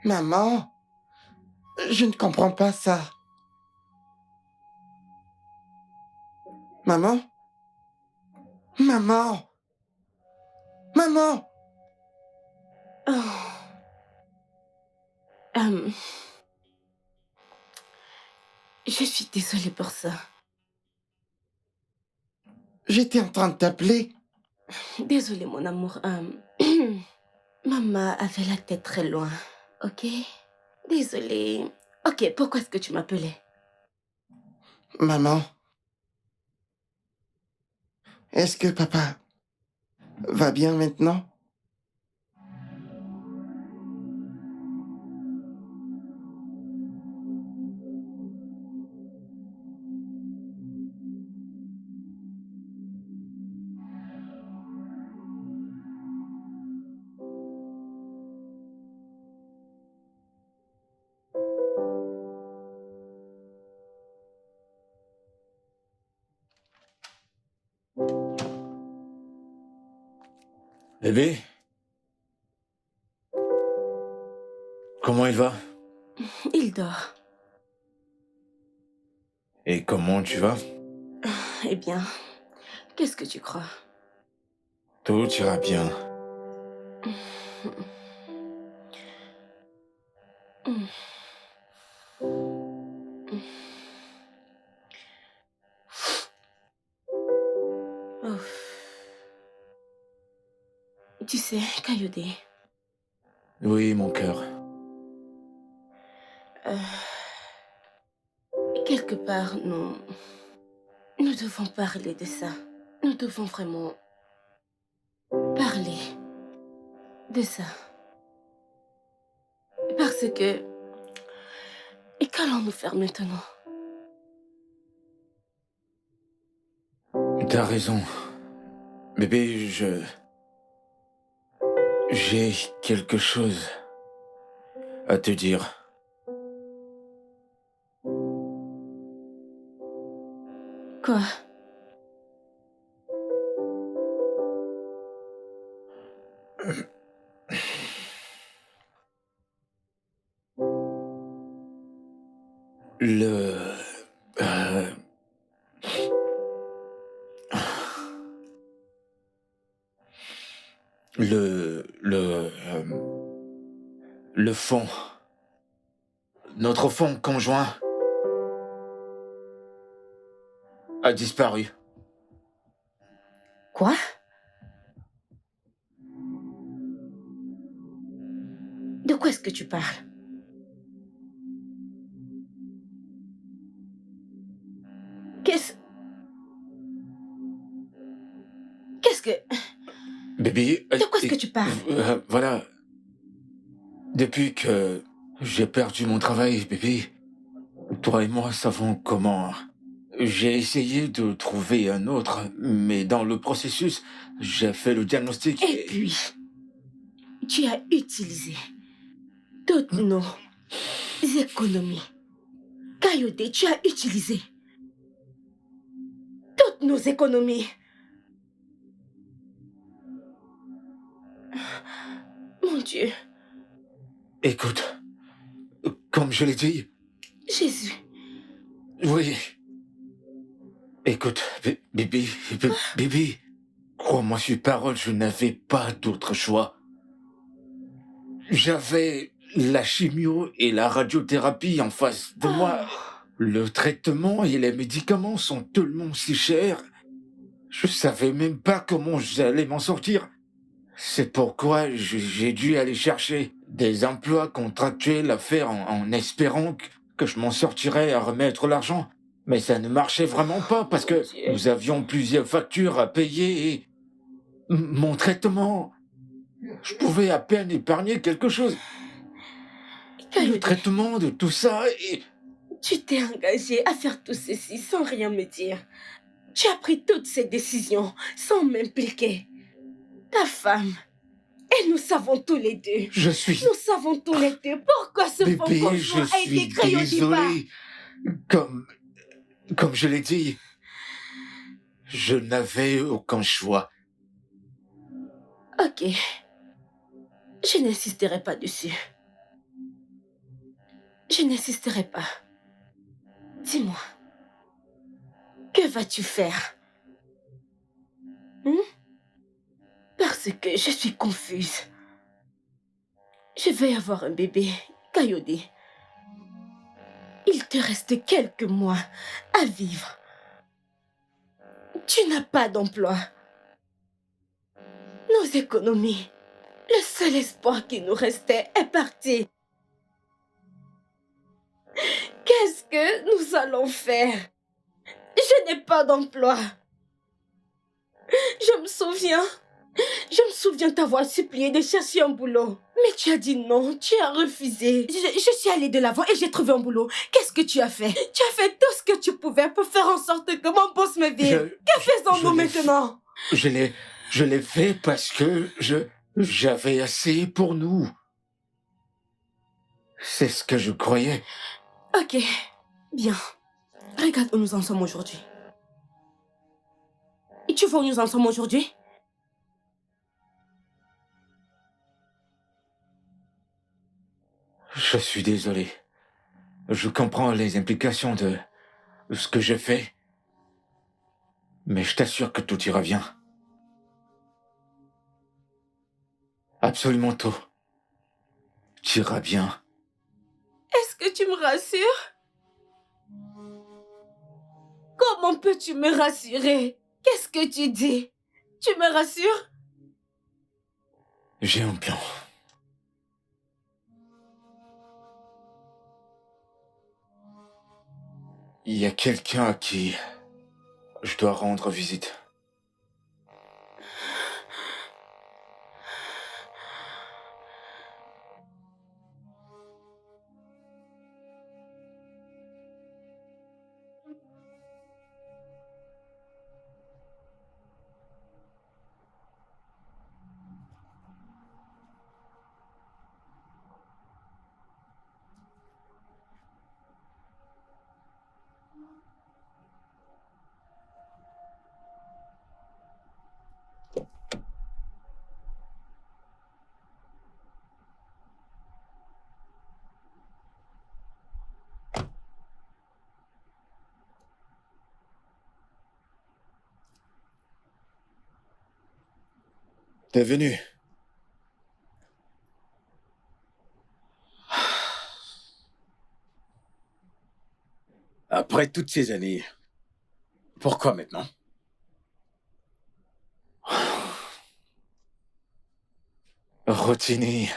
Maman, je ne comprends pas ça. Maman? Maman? Maman? Oh, euh, je suis désolée pour ça. J'étais en train de t'appeler. Désolée, mon amour. Maman avait la tête très loin, ok? Désolée. Ok, pourquoi est-ce que tu m'appelais? Maman, est-ce que papa va bien maintenant? Bébé, comment il va? Il dort. Et comment tu vas? Eh bien, qu'est-ce que tu crois? Tout ira bien. Oh. Tu sais, Kayode, Oui, mon cœur. euh, quelque part, nous devons parler de ça. Nous devons vraiment parler de ça. Parce que, et qu'allons-nous faire maintenant? T'as raison. Bébé, j'ai quelque chose à te dire. Quoi? Le... euh, le fond. Notre fond conjoint a disparu. Quoi? De quoi est-ce que tu parles? Qu'est-ce... Qu'est-ce que... Bébé, De quoi est-ce que tu parles? voilà. Depuis que j'ai perdu mon travail, bébé, toi et moi savons comment. J'ai essayé de trouver un autre, mais dans le processus, j'ai fait le diagnostic Et et... puis, tu as utilisé toutes nos économies. Kayode, tu as utilisé toutes nos économies. Mon Dieu, Écoute, comme je l'ai dit, Jésus. oui. Écoute, bébé, crois-moi sur parole, je n'avais pas d'autre choix. J'avais la chimio et la radiothérapie en face de moi. Oh, Le traitement et les médicaments sont tellement si chers. Je savais même pas comment j'allais m'en sortir. C'est pourquoi j'ai dû aller chercher des emplois contractuels à faire en espérant que je m'en sortirais à remettre l'argent. Mais ça ne marchait vraiment pas parce mon que Dieu. nous avions plusieurs factures à payer et mon traitement, je pouvais à peine épargner quelque chose. Le Kayode, traitement de tout ça et... tu t'es engagé à faire tout ceci sans rien me dire. Tu as pris toutes ces décisions sans m'impliquer. Ta femme. Et nous savons tous les deux. Je suis... Nous savons tous les deux pourquoi ce fonds Bébé, je conjoint a été suis créé au départ. désolé. Comme je l'ai dit, je n'avais aucun choix. Ok. Je n'insisterai pas dessus. Je n'insisterai pas. Dis-moi, que vas-tu faire? Hmm? Parce que je suis confuse. Je vais avoir un bébé, Kayode. Il te reste quelques mois à vivre. Tu n'as pas d'emploi. Nos économies, le seul espoir qui nous restait est parti. Qu'est-ce que nous allons faire? Je n'ai pas d'emploi. Je me souviens t'avoir supplié de chercher un boulot. Mais tu as dit non, tu as refusé. Je suis allée de l'avant et j'ai trouvé un boulot. Qu'est-ce que tu as fait? Tu as fait tout ce que tu pouvais pour faire en sorte que mon boss me vire. Que faisons-nous maintenant? Je l'ai fait parce que j'avais assez pour nous. C'est ce que je croyais. Ok, bien. Regarde où nous en sommes aujourd'hui. Et tu vois où nous en sommes aujourd'hui? Je suis désolé. Je comprends les implications de ce que j'ai fait. Mais je t'assure que tout ira bien. Absolument tout. Tu iras bien. Est-ce que tu me rassures? Comment peux-tu me rassurer? Qu'est-ce que tu dis? Tu me rassures? J'ai un plan. Il y a quelqu'un à qui je dois rendre visite. T'es venu. Après toutes ces années, pourquoi maintenant? Rotini,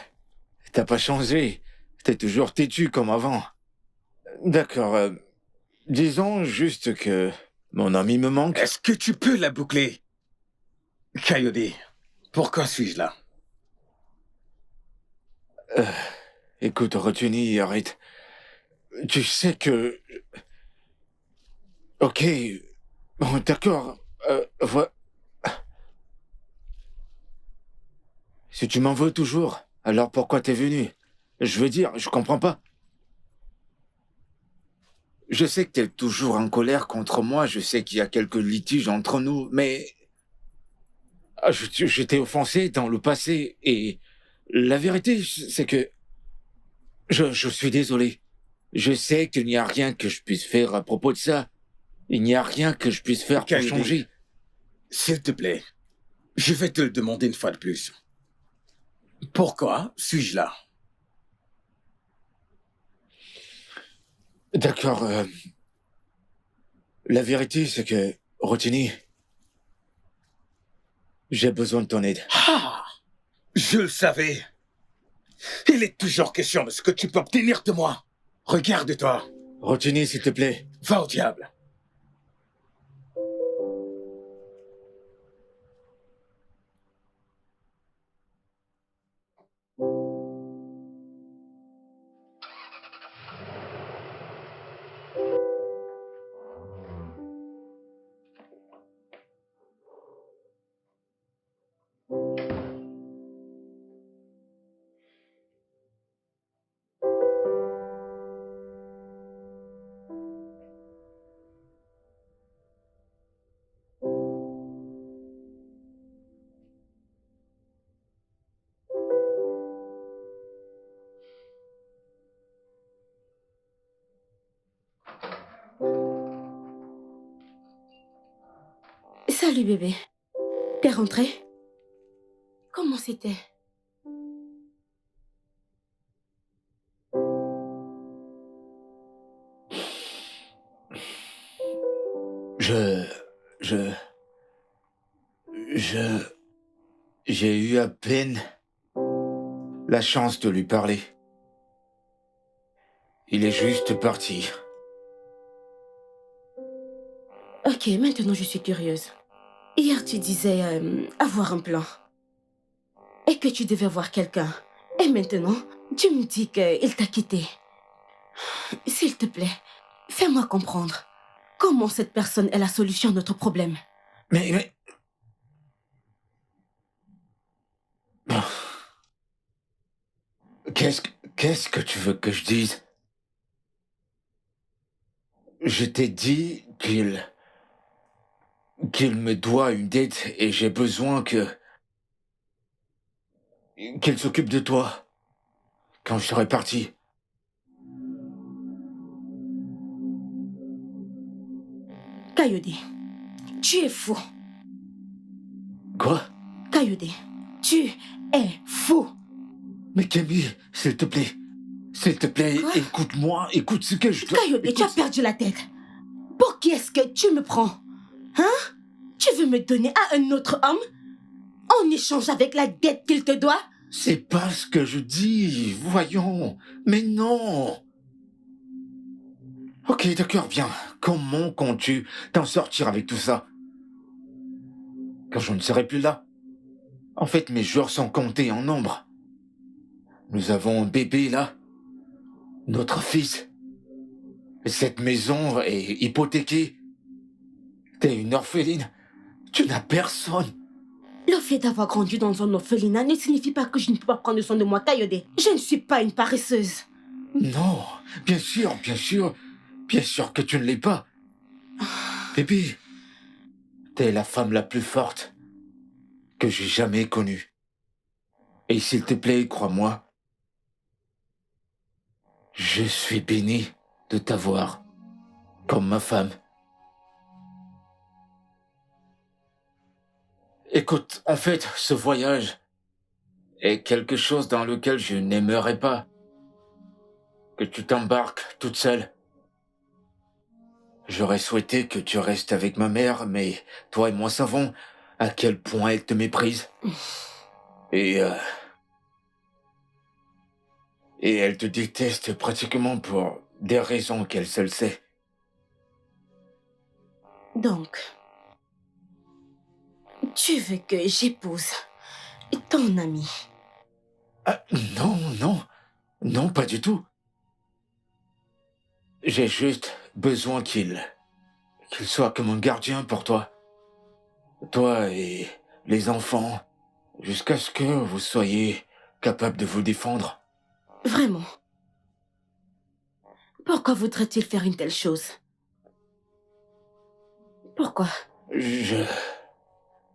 t'as pas changé. T'es toujours têtu comme avant. D'accord, disons juste que mon ami me manque. Est-ce que tu peux la boucler? Kayode, pourquoi suis-je là? Écoute, Rotini, arrête. Tu sais que... Ok, bon, d'accord. Si tu m'en veux toujours, alors pourquoi t'es venu? Je veux dire, je comprends pas. Je sais que t'es toujours en colère contre moi, je sais qu'il y a quelques litiges entre nous, mais... je t'ai offensé dans le passé, et la vérité, c'est que... Je suis désolé. Je sais qu'il n'y a rien que je puisse faire à propos de ça. Il n'y a rien que je puisse faire pour Kayode, changer. s'il te plaît, je vais te le demander une fois de plus. Pourquoi suis-je là? D'accord, la vérité, c'est que, Rotini, j'ai besoin de ton aide. Ah! Je le savais. Il est toujours question de ce que tu peux obtenir de moi. Regarde-toi. Rotini, s'il te plaît. Va au diable. Salut bébé. T'es rentré? Comment c'était? Je... je... je... J'ai eu à peine la chance de lui parler. Il est juste parti. Ok, maintenant je suis curieuse. Hier tu disais avoir un plan. Et que tu devais voir quelqu'un. Et maintenant, tu me dis qu'il t'a quitté. S'il te plaît, fais-moi comprendre. Comment cette personne est la solution à notre problème? Mais... Qu'est-ce que tu veux que je dise? Je t'ai dit qu'il me doit une dette et j'ai besoin qu'il s'occupe de toi quand je serai parti. Kayode, tu es fou. Quoi? Kayode, tu es fou. Mais Camille, s'il te plaît, Quoi? écoute-moi, écoute ce que je dois... Kayode, tu as perdu la tête. Pour qui est-ce que tu me prends? Hein? Tu veux me donner à un autre homme? En échange avec la dette qu'il te doit? C'est pas ce que je dis, voyons. Mais non. Ok, d'accord, bien. Comment comptes-tu t'en sortir avec tout ça? Quand je ne serai plus là? En fait, mes jours sont comptés en nombre. Nous avons un bébé là. Notre fils. Cette maison est hypothéquée. T'es une orpheline. Tu n'as personne. Le fait d'avoir grandi dans un orphelinat ne signifie pas que je ne peux pas prendre soin de moi, Kayode. Je ne suis pas une paresseuse. Non, bien sûr que tu ne l'es pas. Bébé, t'es la femme la plus forte que j'ai jamais connue. Et s'il te plaît, crois-moi, je suis béni de t'avoir comme ma femme. Écoute, en fait, ce voyage est quelque chose dans lequel je n'aimerais pas que tu t'embarques toute seule. J'aurais souhaité que tu restes avec ma mère, mais toi et moi savons à quel point elle te méprise. Et elle te déteste pratiquement pour des raisons qu'elle seule sait. Donc, tu veux que j'épouse ton ami? Ah, non, pas du tout. J'ai juste besoin qu'il soit comme un gardien pour toi. Toi et les enfants, jusqu'à ce que vous soyez capable de vous défendre. Vraiment? Pourquoi voudrait-il faire une telle chose? Pourquoi? Je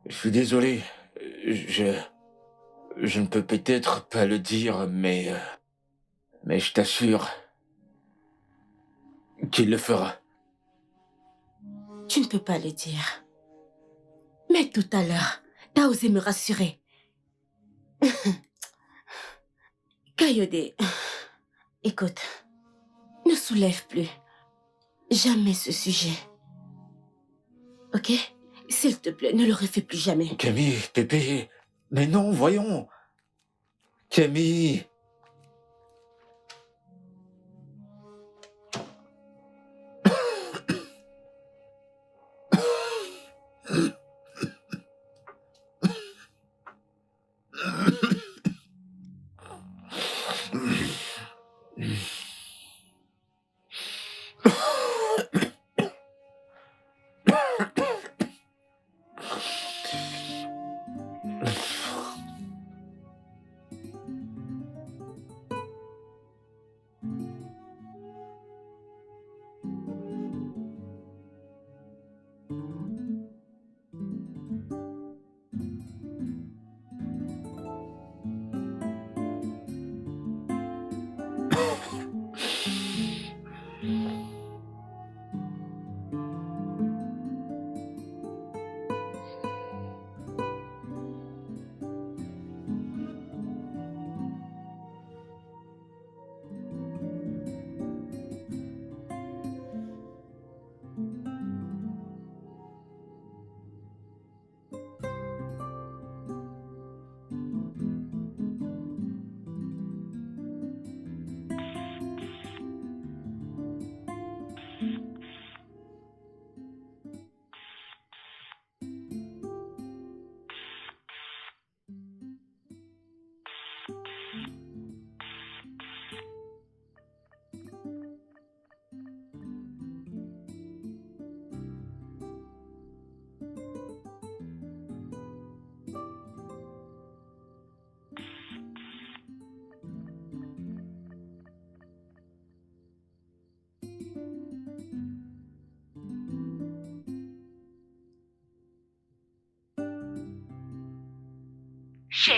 suis désolé. Je ne peux peut-être pas le dire, mais je t'assure qu'il le fera. Tu ne peux pas le dire. Mais tout à l'heure, t'as osé me rassurer. Kayode, écoute, ne soulève plus jamais ce sujet. Ok? S'il te plaît, ne le refais plus jamais. Camille, Pépé, mais non, voyons. Camille.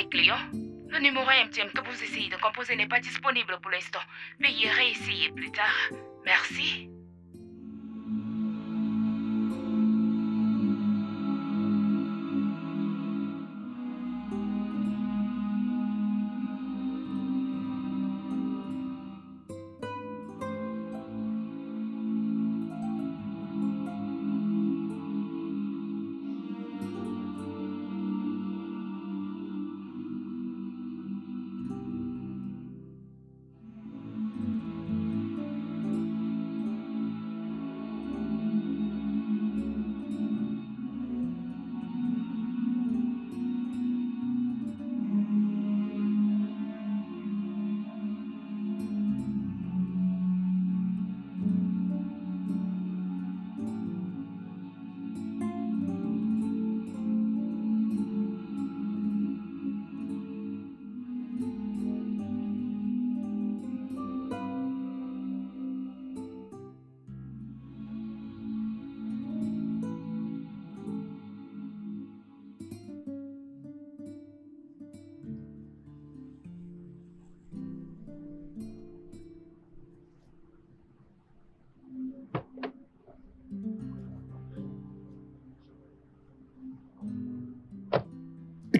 les clients. Le numéro MTM que vous essayez de composer n'est pas disponible pour l'instant. Veuillez réessayer plus tard. Merci.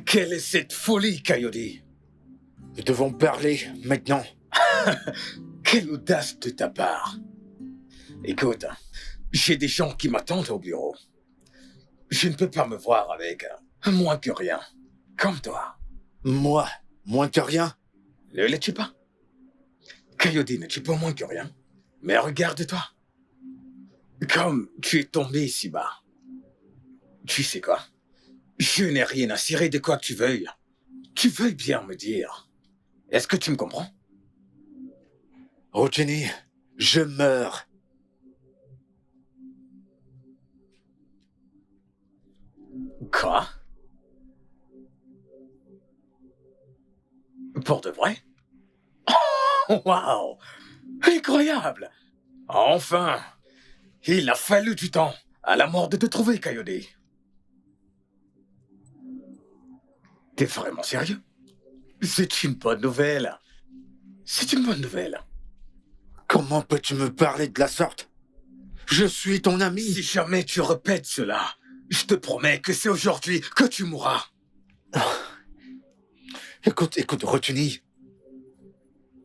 Quelle est cette folie, Coyote? Nous devons parler maintenant. Quelle audace de ta part. Écoute, j'ai des gens qui m'attendent au bureau. Je ne peux pas me voir avec moins que rien, comme toi. Moi, moins que rien. Ne le tue pas. Coyote ne tue pas moins que rien. Mais regarde-toi. Comme tu es tombé si bas. Tu sais quoi? Je n'ai rien à cirer de quoi que tu veuilles. Tu veuilles bien me dire. Est-ce que tu me comprends? Rotini, je meurs. Quoi? Pour de vrai? Oh, wow! Incroyable! Enfin! Il a fallu du temps à la mort de te trouver, Coyote. T'es vraiment sérieux? C'est une bonne nouvelle. C'est une bonne nouvelle. Comment peux-tu me parler de la sorte? Je suis ton ami. Si jamais tu répètes cela, je te promets que c'est aujourd'hui que tu mourras. Écoute, Rotini.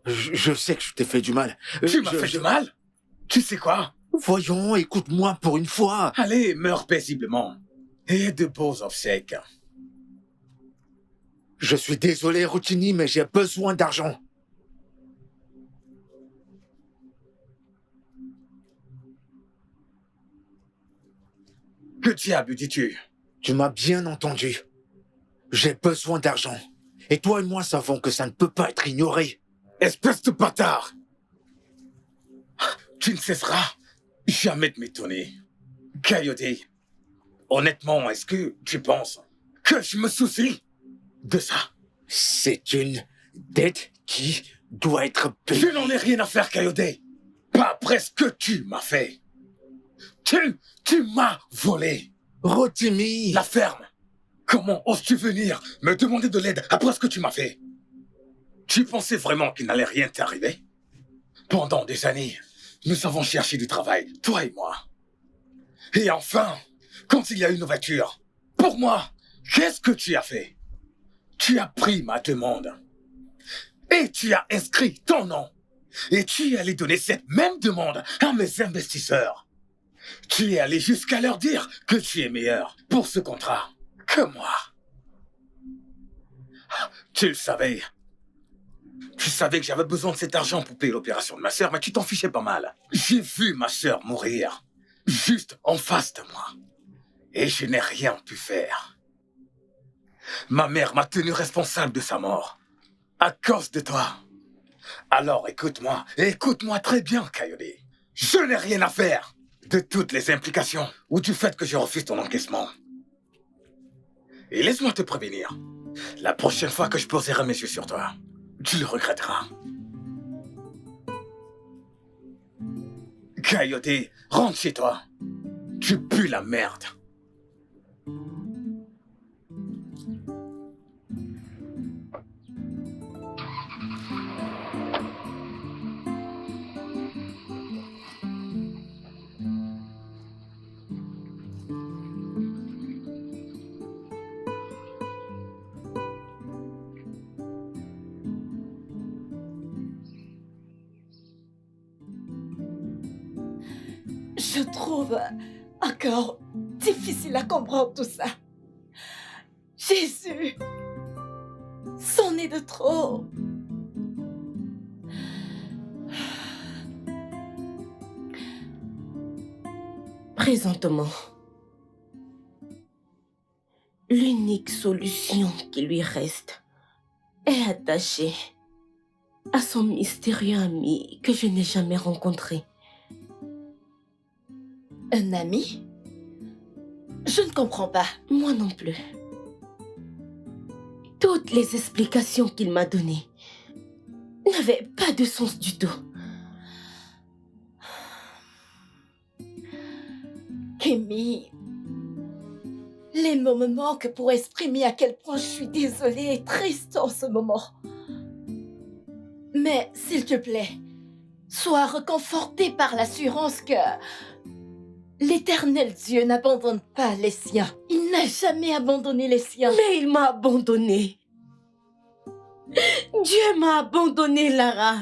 Je sais que je t'ai fait du mal. Tu m'as fait du mal? Tu sais quoi? Voyons, écoute-moi pour une fois. Allez, meurs paisiblement. Et de beaux obsèques. Je suis désolé, Rotini, mais j'ai besoin d'argent. Que diable dis-tu? Tu m'as bien entendu. J'ai besoin d'argent. Et toi et moi savons que ça ne peut pas être ignoré. Espèce de bâtard! Tu ne cesseras jamais de m'étonner. Coyote, honnêtement, est-ce que tu penses que je me soucie de ça? C'est une dette qui doit être payée. Je n'en ai rien à faire, Coyote. Pas après ce que tu m'as fait. Tu m'as volé. Rotimi! La ferme. Comment oses-tu venir me demander de l'aide après ce que tu m'as fait? Tu pensais vraiment qu'il n'allait rien t'arriver? Pendant des années, nous avons cherché du travail, toi et moi. Et enfin, quand il y a une ouverture, pour moi, qu'est-ce que tu as fait? Tu as pris ma demande. Et tu as inscrit ton nom. Et tu es allé donner cette même demande à mes investisseurs. Tu es allé jusqu'à leur dire que tu es meilleur pour ce contrat que moi. Tu le savais. Tu savais que j'avais besoin de cet argent pour payer l'opération de ma sœur, mais tu t'en fichais pas mal. J'ai vu ma sœur mourir, juste en face de moi. Et je n'ai rien pu faire. Ma mère m'a tenu responsable de sa mort, à cause de toi. Alors écoute-moi très bien, Coyote. Je n'ai rien à faire de toutes les implications ou du fait que je refuse ton encaissement. Et laisse-moi te prévenir, la prochaine fois que je poserai mes yeux sur toi, tu le regretteras. Coyote, rentre chez toi. Tu pues la merde. Je trouve encore difficile à comprendre tout ça. Jésus, c'en est de trop. Présentement, l'unique solution qui lui reste est attachée à son mystérieux ami que je n'ai jamais rencontré. Un ami? Je ne comprends pas. Moi non plus. Toutes les explications qu'il m'a données n'avaient pas de sens du tout. Kémy, les mots me manquent pour exprimer à quel point je suis désolée et triste en ce moment. Mais, s'il te plaît, sois réconforté par l'assurance que l'Éternel Dieu n'abandonne pas les siens. Il n'a jamais abandonné les siens. Mais il m'a abandonné. Dieu m'a abandonné, Lara.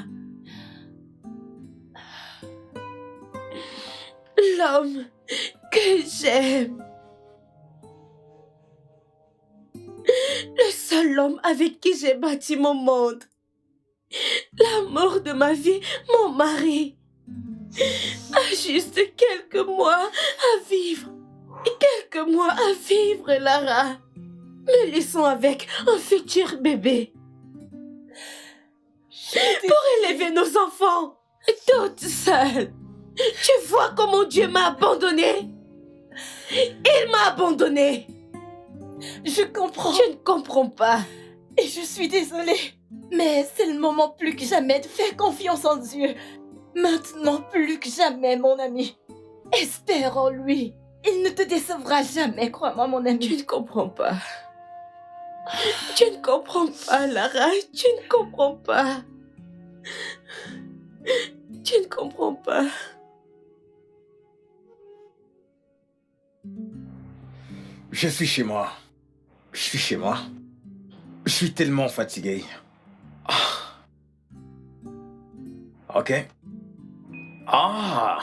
L'homme que j'aime. Le seul homme avec qui j'ai bâti mon monde. L'amour de ma vie, mon mari. A juste quelques mois à vivre. Quelques mois à vivre, Lara. Me laissons avec un futur bébé. Pour élever nos enfants, toute seule. Tu vois comment Dieu m'a abandonnée? Il m'a abandonnée. Je comprends. Tu ne comprends pas. Et je suis désolée. Mais c'est le moment plus que jamais de faire confiance en Dieu. Maintenant plus que jamais, mon ami. Espère en lui. Il ne te décevra jamais, crois-moi, mon ami. Tu ne comprends pas. Tu ne comprends pas, Lara. Tu ne comprends pas. Tu ne comprends pas. Je suis chez moi. Je suis chez moi. Je suis tellement fatigué. Ah. Ok. Ah.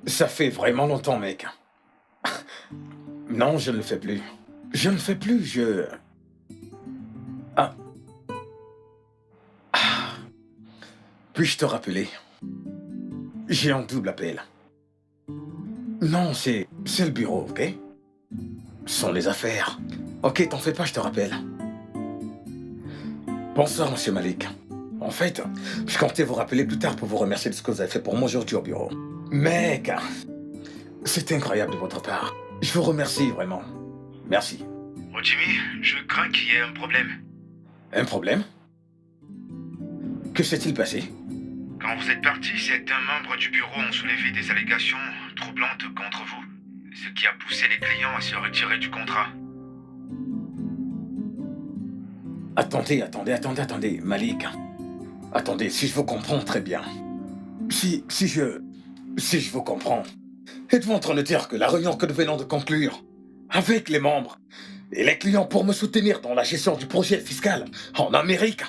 Ça fait vraiment longtemps, mec. Non, je ne le fais plus. Je ne le fais plus, Ah. Ah. Puis-je te rappeler? J'ai un double appel. Non, c'est le bureau, ok? Ce sont les affaires. Ok, t'en fais pas, je te rappelle. Bonsoir, monsieur Malik. En fait, je comptais vous rappeler plus tard pour vous remercier de ce que vous avez fait pour moi aujourd'hui au bureau. Mec, c'est incroyable de votre part. Je vous remercie vraiment. Merci. Oh Jimmy, je crains qu'il y ait un problème. Un problème? Que s'est-il passé? Quand vous êtes parti, certains membres du bureau ont soulevé des allégations troublantes contre vous, ce qui a poussé les clients à se retirer du contrat. Attendez, Malik. Attendez, si je vous comprends très bien. Si je vous comprends, êtes-vous en train de dire que la réunion que nous venons de conclure avec les membres et les clients pour me soutenir dans la gestion du projet fiscal en Amérique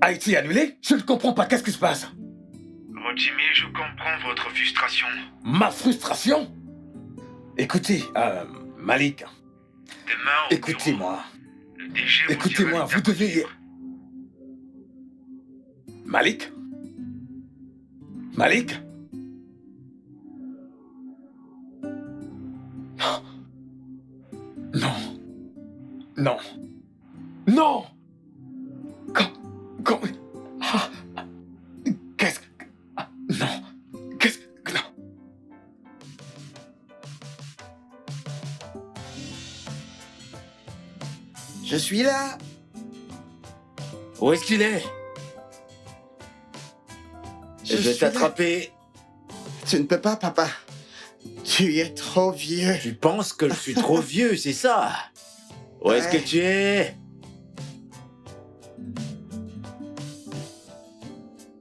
a été annulée? Je ne comprends pas, qu'est-ce qui se passe? Oh Jimmy, je comprends votre frustration. Ma frustration? Écoutez, Malik, Demain au écoutez-moi. bureau, le DG vous Écoutez-moi, dira vous devez... Malik? Malik? Non. Non. Non! Quand... Ah, qu'est-ce que... ah, non. Qu'est-ce que... Non. Je suis là. Où est-ce qu'il est? Je vais suis là. t'attraper. Tu ne peux pas, papa. Tu es trop vieux. Tu penses que je suis trop vieux, c'est ça? Où est-ce que Ouais. tu es?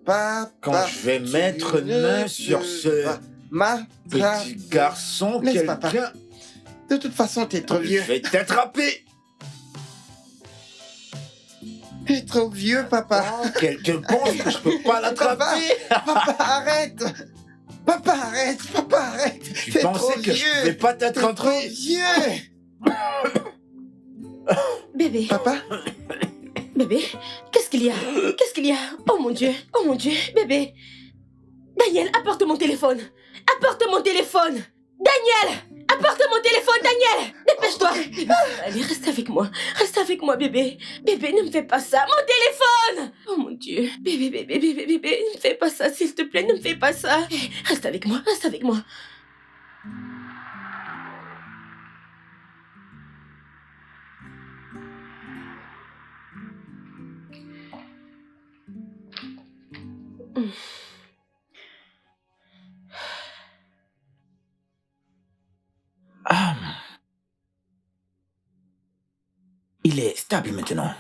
Papa. Quand je vais tu mettre une ne main sur peux ce pas m'attraper. petit garçon, Laisse papa. quelqu'un... De toute façon, t'es trop Je vieux. vais t'attraper. T'es trop vieux, papa. Quelqu'un pense que je peux pas l'attraper? Papa, arrête. Papa, arrête! Papa, arrête! Tu T'es pensais trop que je vieux. pouvais pas T'es trop t'attraper? vieux! Bébé, Papa? bébé, qu'est-ce qu'il y a? Qu'est-ce qu'il y a? Oh mon Dieu, bébé. Daniel, apporte mon téléphone. Apporte mon téléphone. Daniel, apporte mon téléphone, Daniel. Dépêche-toi. Bébé, allez, reste avec moi, bébé. Bébé, ne me fais pas ça. Mon téléphone. Oh mon Dieu. Bébé, ne me fais pas ça, s'il te plaît, ne me fais pas ça. Reste avec moi, reste avec moi. Ah. Il est stable maintenant.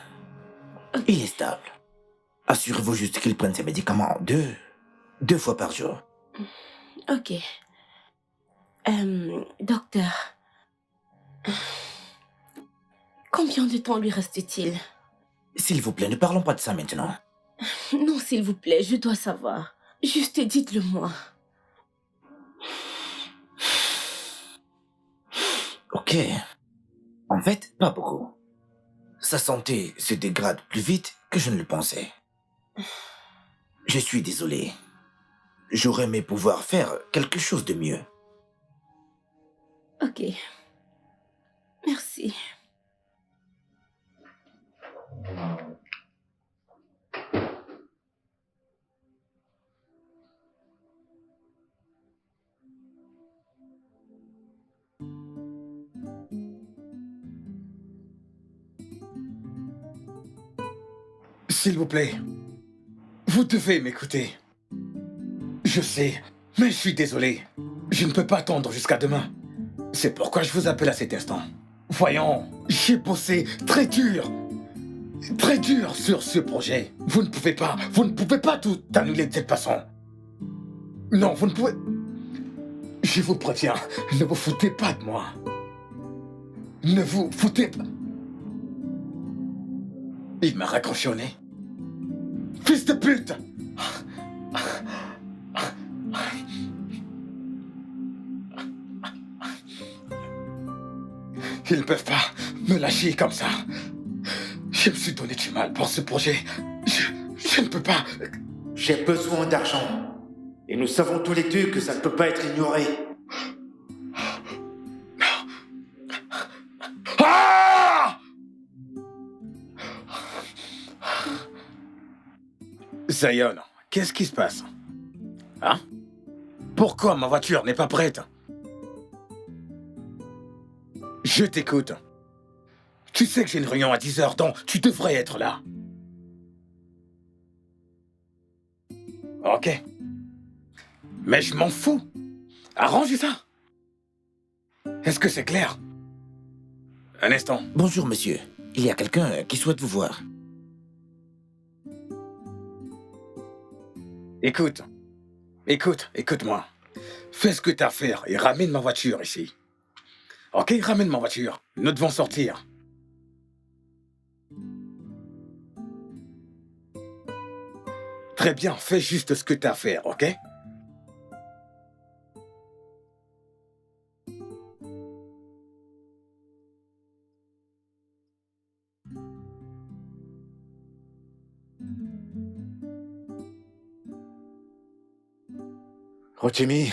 Il est stable. Assurez-vous juste qu'il prenne ses médicaments deux fois par jour. Ok. Docteur. Combien de temps lui reste-t-il? S'il vous plaît, ne parlons pas de ça maintenant. Non, s'il vous plaît, je dois savoir. Juste dites-le-moi. Ok. En fait, pas beaucoup. Sa santé se dégrade plus vite que je ne le pensais. Je suis désolé. J'aurais aimé pouvoir faire quelque chose de mieux. Ok. Merci. S'il vous plaît, vous devez m'écouter. Je sais, mais je suis désolé. Je ne peux pas attendre jusqu'à demain. C'est pourquoi je vous appelle à cet instant. Voyons, j'ai bossé très dur sur ce projet. Vous ne pouvez pas tout annuler de cette façon. Non, vous ne pouvez... Je vous préviens, ne vous foutez pas de moi. Ne vous foutez pas... Il m'a raccroché au nez. Fils de pute! Ils ne peuvent pas me lâcher comme ça. Je me suis donné du mal pour ce projet. Je ne peux pas... J'ai besoin d'argent. Et nous savons tous les deux que ça ne peut pas être ignoré. Ah! Zion, qu'est-ce qui se passe? Hein? Pourquoi ma voiture n'est pas prête? Je t'écoute. Tu sais que j'ai une réunion à 10h, donc tu devrais être là. Ok. Mais je m'en fous. Arrange ça. Est-ce que c'est clair? Un instant. Bonjour, monsieur. Il y a quelqu'un qui souhaite vous voir. Écoute-moi. Fais ce que t'as à faire et ramène ma voiture ici. Ok, ramène ma voiture. Nous devons sortir. Très bien, fais juste ce que t'as à faire, ok? Rotimi,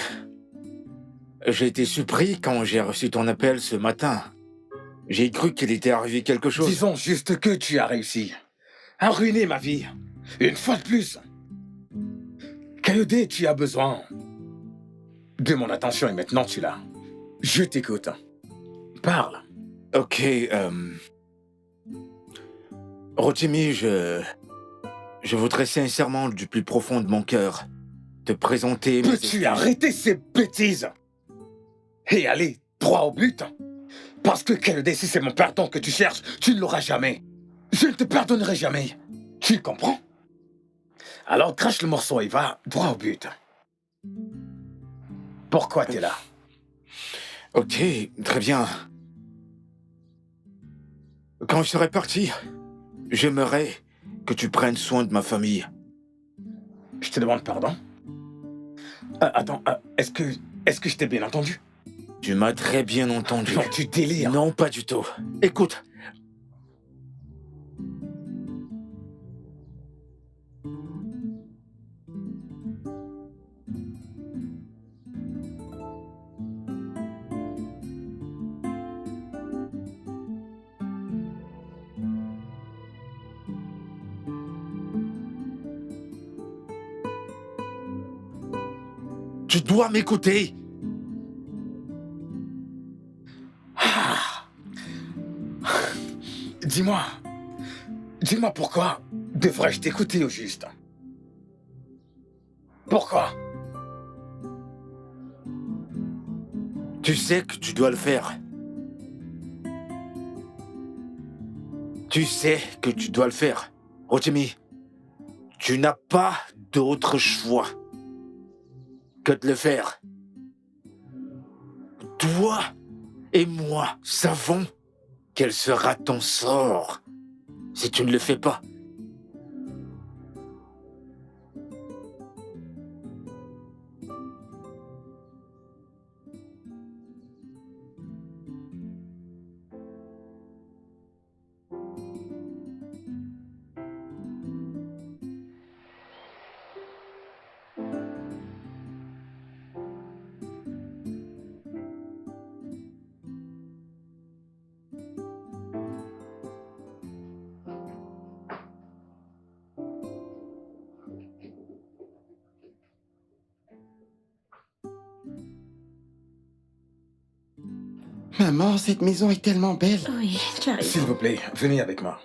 j'ai été surpris quand j'ai reçu ton appel ce matin. J'ai cru qu'il était arrivé quelque chose. Disons juste que tu as réussi à ruiner ma vie. Une fois de plus. Kayode, tu as besoin de mon attention et maintenant tu l'as. Je t'écoute. Parle. Ok, Rotimi, je voudrais sincèrement du plus profond de mon cœur te présenter... mes Peux-tu excuses. arrêter ces bêtises et aller droit au but? Parce que Kayode, si c'est mon pardon que tu cherches, tu ne l'auras jamais. Je ne te pardonnerai jamais. Tu comprends? Alors crache le morceau et va droit au but. Pourquoi t'es là? Ok, très bien. Quand je serai parti, j'aimerais que tu prennes soin de ma famille. Je te demande pardon. Attends, est-ce que je t'ai bien entendu? Tu m'as très bien entendu. Non, tu délires. Non, pas du tout. Écoute. Tu dois m'écouter. Dis-moi pourquoi devrais-je t'écouter au juste? Pourquoi? Tu sais que tu dois le faire. Tu sais que tu dois le faire. Rotimi, tu n'as pas d'autre choix que de le faire. Toi et moi savons quel sera ton sort si tu ne le fais pas. Maman, cette maison est tellement belle. Oui, tu as raison. S'il vous plaît, venez avec moi.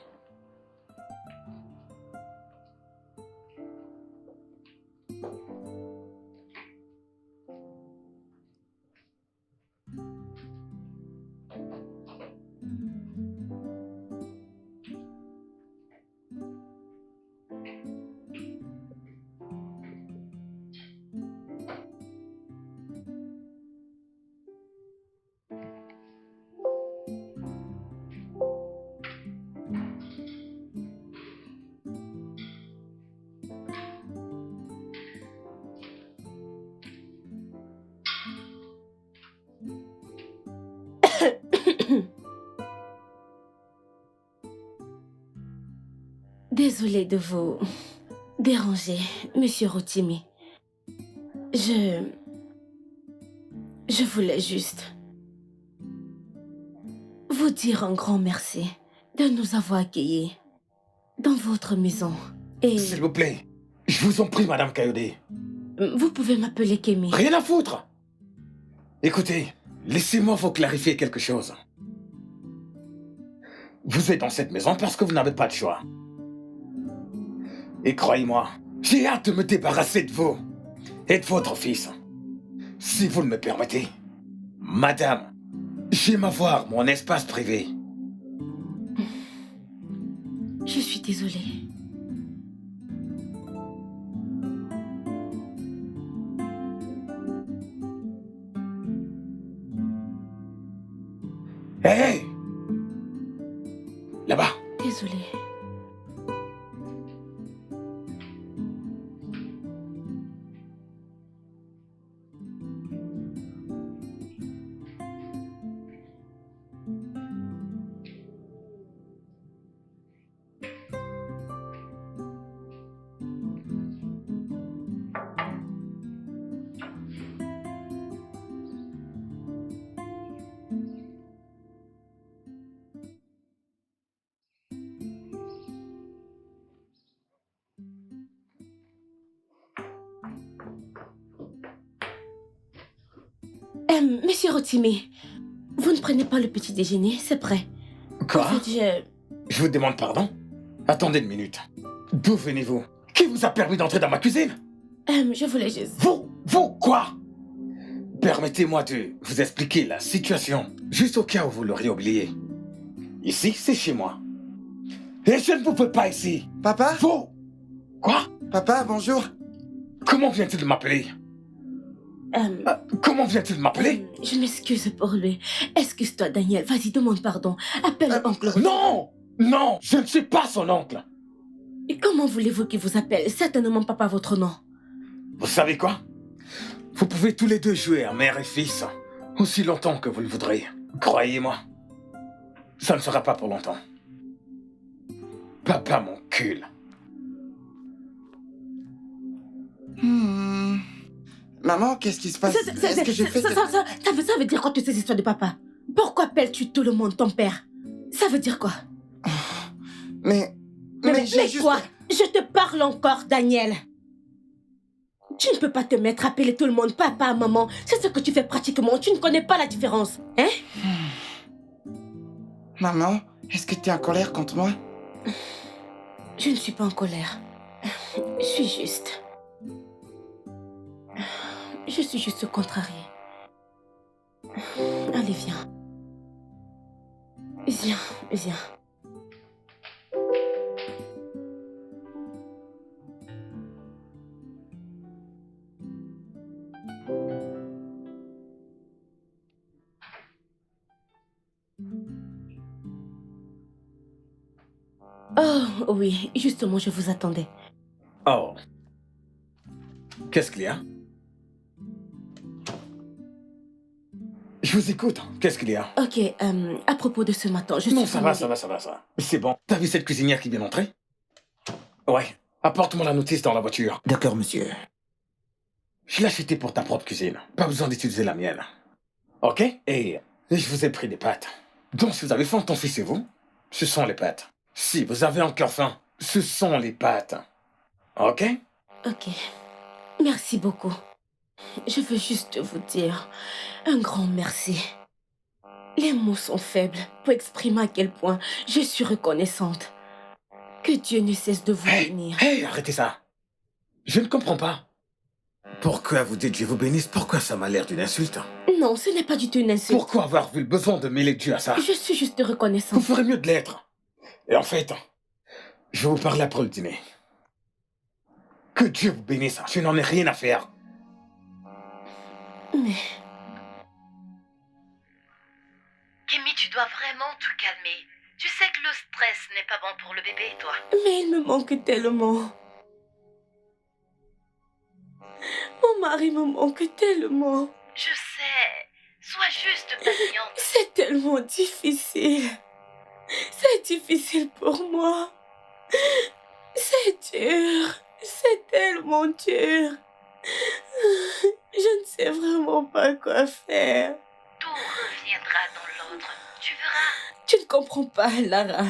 Désolée de vous déranger, Monsieur Rotimi. Je voulais juste vous dire un grand merci de nous avoir accueillis dans votre maison. Et S'il vous plaît, je vous en prie, Madame Kayode. vous pouvez m'appeler Kémy. Rien à foutre. Écoutez, laissez-moi vous clarifier quelque chose. Vous êtes dans cette maison parce que vous n'avez pas de choix. Et croyez-moi, j'ai hâte de me débarrasser de vous et de votre fils. Si vous le me permettez, Madame, j'aime avoir mon espace privé. Je suis désolée. Hé! Là-bas. Désolée. Monsieur Rotimi, vous ne prenez pas le petit déjeuner, c'est prêt. Quoi? En fait, Je vous demande pardon? Attendez une minute. D'où venez-vous? Qui vous a permis d'entrer dans ma cuisine? je voulais juste... Vous, quoi? Permettez-moi de vous expliquer la situation, juste au cas où vous l'auriez oublié. Ici, c'est chez moi. Et je ne vous peux pas ici. Papa? Vous? Quoi? Papa, bonjour. Comment vient-il de m'appeler? Comment vient-il de m'appeler? Je m'excuse pour lui. Excuse-toi, Daniel. Vas-y, demande pardon. Appelle oncle Rotimi. Non! Non! Je ne suis pas son oncle! Et comment voulez-vous qu'il vous appelle? Certainement pas par votre nom. Vous savez quoi? Vous pouvez tous les deux jouer à mère et fils, aussi longtemps que vous le voudrez. Croyez-moi, ça ne sera pas pour longtemps. Papa m'encule. Maman, qu'est-ce qui se passe? Est-ce que j'ai fait... Ça veut dire quoi toutes ces histoires de papa? Pourquoi appelles-tu tout le monde ton père? Ça veut dire quoi? Mais Mais j'ai juste... quoi? Je te parle encore, Daniel. Tu ne peux pas te mettre à appeler tout le monde papa, maman. C'est ce que tu fais pratiquement. Tu ne connais pas la différence. Hein? Maman, est-ce que tu es en colère contre moi? Je ne suis pas en colère. Je suis juste... Je suis juste contrariée. Allez, viens. Viens. Oh, oui, justement, je vous attendais. Oh. Qu'est-ce qu'il y a? Je vous écoute. Qu'est-ce qu'il y a? Ok, à propos de ce matin, je Non, suis... ça va. C'est bon. T'as vu cette cuisinière qui vient d'entrer? Ouais. Apporte-moi la notice dans la voiture. D'accord, monsieur. Je l'ai achetée pour ta propre cuisine. Pas besoin d'utiliser la mienne. Ok? Et je vous ai pris des pâtes. Donc, si vous avez faim, ton fils et vous, ce sont les pâtes. Si vous avez encore faim, ce sont les pâtes. Ok? Ok. Merci beaucoup. Je veux juste vous dire un grand merci. Les mots sont faibles pour exprimer à quel point je suis reconnaissante. Que Dieu ne cesse de vous bénir. Hey, arrêtez ça. Je ne comprends pas. Pourquoi vous dites Dieu vous bénisse? Pourquoi ça m'a l'air d'une insulte? Non, ce n'est pas du tout une insulte. Pourquoi avoir vu le besoin de mêler Dieu à ça? Je suis juste Vous reconnaissante. ferez mieux de l'être. Et en fait, je vais vous parler après le dîner. Que Dieu vous bénisse, je n'en ai rien à faire. Mais... Kémy, tu dois vraiment te calmer. Tu sais que le stress n'est pas bon pour le bébé, toi. Mais il me manque tellement. Mon mari me manque tellement. Je sais. Sois juste patiente. C'est tellement difficile. C'est difficile pour moi. C'est dur. C'est tellement dur. Je ne sais vraiment pas quoi faire. Tout reviendra dans l'ordre. Tu verras. Tu ne comprends pas, Lara.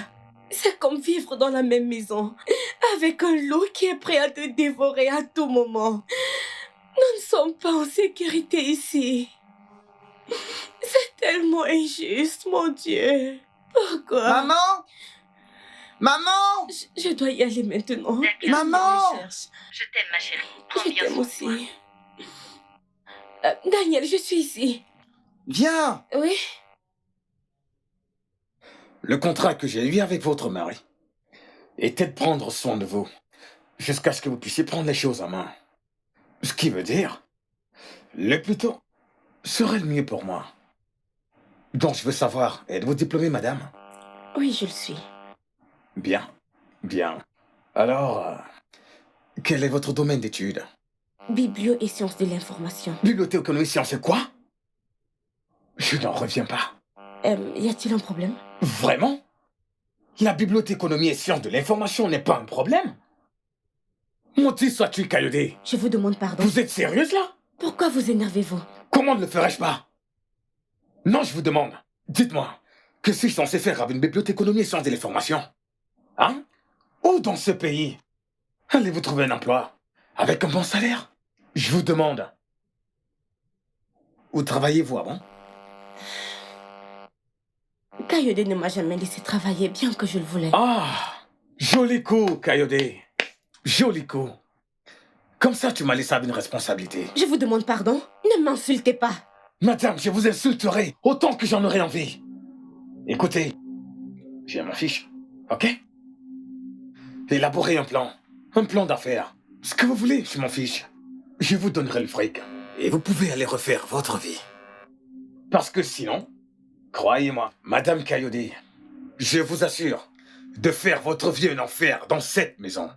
C'est comme vivre dans la même maison, avec un loup qui est prêt à te dévorer à tout moment. Nous ne sommes pas en sécurité ici. C'est tellement injuste, mon Dieu. Pourquoi? Maman, Je dois y aller maintenant. D'accord. Maman! Je cherche. Je t'aime, ma chérie. Prends Je bien t'aime soin de aussi. toi. Daniel, je suis ici. Viens. Oui? Le contrat que j'ai eu avec votre mari était de prendre soin de vous, jusqu'à ce que vous puissiez prendre les choses en main. Ce qui veut dire, le plus tôt serait le mieux pour moi. Donc je veux savoir, êtes-vous diplômée, madame? Oui, je le suis. Bien, bien. Alors, quel est votre domaine d'études? Biblio et sciences de l'information. Bibliothèque, économie, sciences et quoi? Je n'en reviens pas. Y a-t-il un problème? Vraiment? La bibliothèque, économie et sciences de l'information n'est pas un problème? Monty, sois-tu Kayode? Je vous demande pardon. Vous êtes sérieuse là? Pourquoi vous énervez-vous? Comment ne le ferais-je pas? Non, je vous demande. Dites-moi, que suis-je censé faire avec une bibliothèque, économie et sciences de l'information? Hein? Où dans ce pays allez-vous trouver un emploi avec un bon salaire? Je vous demande. Où travaillez-vous avant? Kayode ne m'a jamais laissé travailler, bien que je le voulais. Ah! Joli coup, Kayode. Joli coup. Comme ça, tu m'as laissé avec une responsabilité. Je vous demande pardon. Ne m'insultez pas. Madame, je vous insulterai autant que j'en aurai envie. Écoutez, j'ai ma fiche, ok? Élaborez un plan d'affaires. Ce que vous voulez, je m'en fiche. Je vous donnerai le fric. Et vous pouvez aller refaire votre vie. Parce que sinon, croyez-moi, Madame Kayode, je vous assure de faire votre vie un enfer dans cette maison.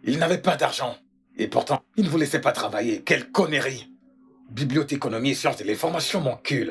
Il n'avait pas d'argent, Et pourtant, il ne vous laissait pas travailler. Quelle connerie! Bibliothéconomie et sciences de l'information, mon cul.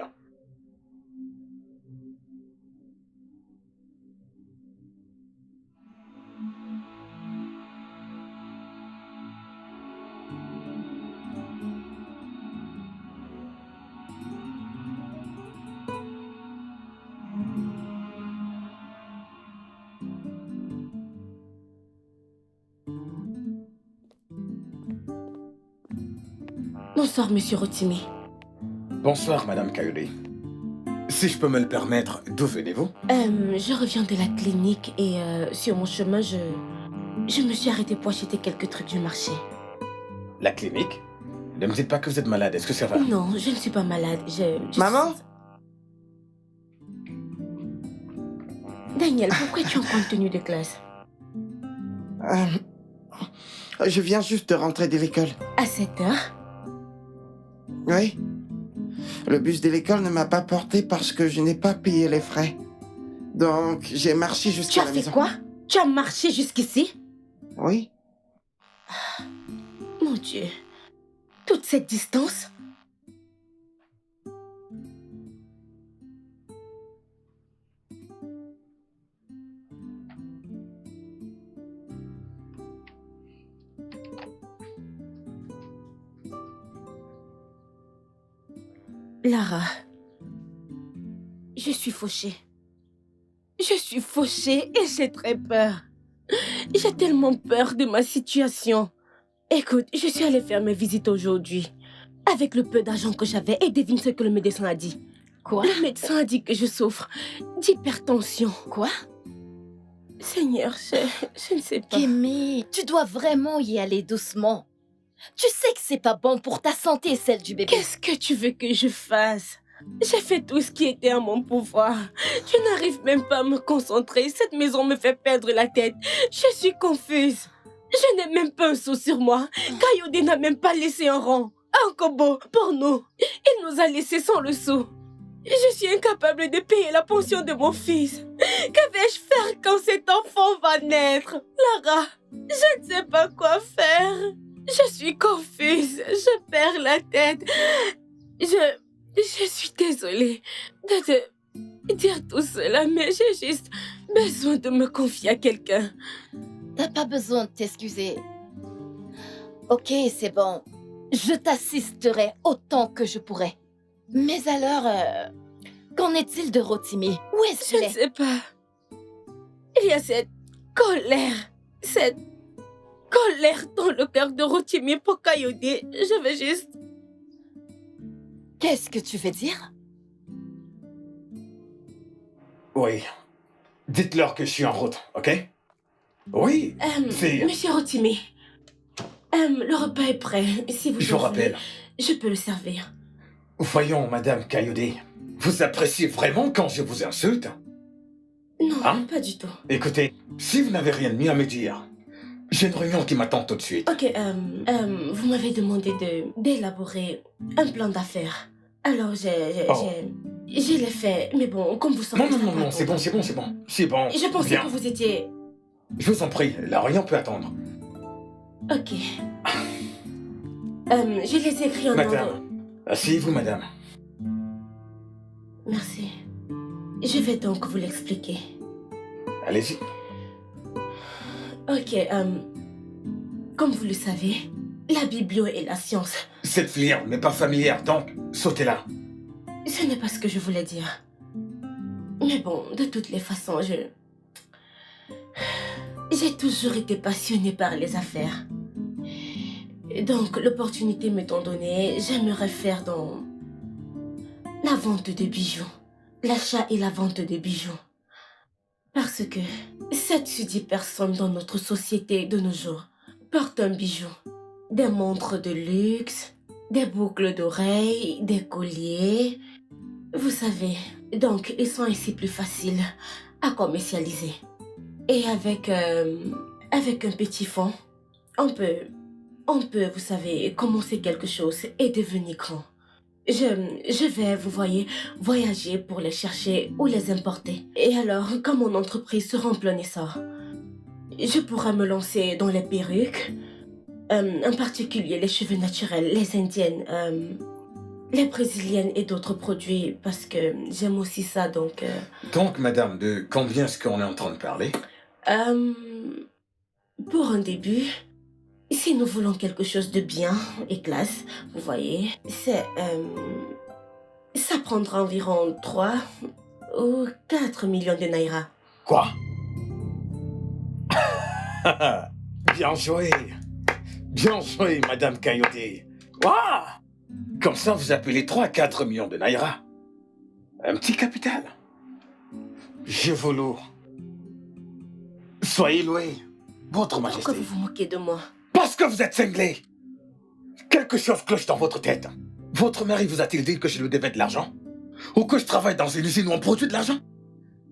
Bonsoir, monsieur Rotimi. Bonsoir, Madame Coyote. Si je peux me le permettre, d'où venez-vous? Je reviens de la clinique et sur mon chemin, je me suis arrêtée pour acheter quelques trucs du marché. La clinique? Ne me dites pas que vous êtes malade, est-ce que ça va? Non, je ne suis pas malade. Maman? Daniel, pourquoi es-tu en compte tenue de classe? Je viens juste de rentrer de l'école. À 7 heures? Oui. Le bus de l'école ne m'a pas porté parce que je n'ai pas payé les frais. Donc, j'ai marché Tu jusqu'à as la fait maison. quoi? Tu as marché jusqu'ici? Oui. Mon Dieu. Toute cette distance? Lara, je suis fauchée. Je suis fauchée et j'ai très peur. J'ai tellement peur de ma situation. Écoute, je suis allée faire mes visites aujourd'hui. Avec le peu d'argent que j'avais, et devine ce que le médecin a dit. Quoi? Le médecin a dit que je souffre d'hypertension. Quoi? Seigneur, je ne sais pas. Kémy, tu dois vraiment y aller doucement. Tu sais que c'est pas bon pour ta santé et celle du bébé. Qu'est-ce que tu veux que je fasse? J'ai fait tout ce qui était en mon pouvoir. Je n'arrive même pas à me concentrer. Cette maison me fait perdre la tête. Je suis confuse. Je n'ai même pas un sou sur moi. Kayode n'a même pas laissé un rang. Un kobo pour nous. Il nous a laissés sans le sou. Je suis incapable de payer la pension de mon fils. Que vais-je faire quand cet enfant va naître? Lara, je ne sais pas quoi faire. Je suis confuse. Je perds la tête. Je suis désolée de te dire tout cela, mais j'ai juste besoin de me confier à quelqu'un. T'as pas besoin de t'excuser. Ok, c'est bon. Je t'assisterai autant que je pourrai. Mais alors, qu'en est-il de Rotimi? Où est-ce Je qu'il ne est? sais pas. Il y a cette colère dans le cœur de Rotimi pour Kayode. Je veux juste... Qu'est-ce que tu veux dire? Oui. Dites-leur que je suis en route, ok? Oui, c'est... Monsieur Rotimi, le repas est prêt. Si vous Je vous en voulez, rappelle. je peux le servir. Voyons, Madame Coyote, vous appréciez vraiment quand je vous insulte? Non, Hein? pas du tout. Écoutez, si vous n'avez rien de mieux à me dire, j'ai une réunion qui m'attend tout de suite. Ok, vous m'avez demandé d'élaborer un plan d'affaires. Alors, je l'ai fait, mais bon, comme vous sentez... Non, c'est bon. C'est bon. Je pensais Bien. que vous étiez... Je vous en prie, la réunion peut attendre. Ok. Je les ai écrits en ordre. Madame, asseyez-vous, madame. Merci. Je vais donc vous l'expliquer. Allez-y. Ok, comme vous le savez, la biblio et la science, Cette filière n'est pas familière, donc sautez-la. ce n'est pas ce que je voulais dire. Mais bon, de toutes les façons, j'ai toujours été passionnée par les affaires. Et donc, l'opportunité m'étant donnée, j'aimerais faire dans la vente de bijoux. L'achat et la vente de bijoux. Parce que 7 sur 10 personnes dans notre société de nos jours portent un bijou. Des montres de luxe, des boucles d'oreilles, des colliers. Vous savez, donc ils sont ainsi plus faciles à commercialiser. Et avec un petit fonds, on peut, vous savez, commencer quelque chose et devenir grand. Je vais, vous voyez, voyager pour les chercher ou les importer. Et alors, quand mon entreprise sera en plein essor, je pourrai me lancer dans les perruques, En particulier les cheveux naturels, les indiennes, les brésiliennes et d'autres produits parce que j'aime aussi ça donc... Donc, madame, de combien est-ce qu'on est en train de parler? Pour un début, si nous voulons quelque chose de bien et classe, vous voyez, ça prendra environ 3 ou 4 millions de naira. Quoi? Bien joué. Bien joué, madame Coyote. Waouh! Comme ça, vous appelez 3 à 4 millions de naira. Un petit capital. Je vous loue. Soyez loué, votre majesté. Pourquoi vous vous moquez de moi? Parce que vous êtes cinglé. Quelque chose cloche dans votre tête. Votre mari vous a-t-il dit que je lui devais de l'argent? Ou que je travaille dans une usine où on produit de l'argent?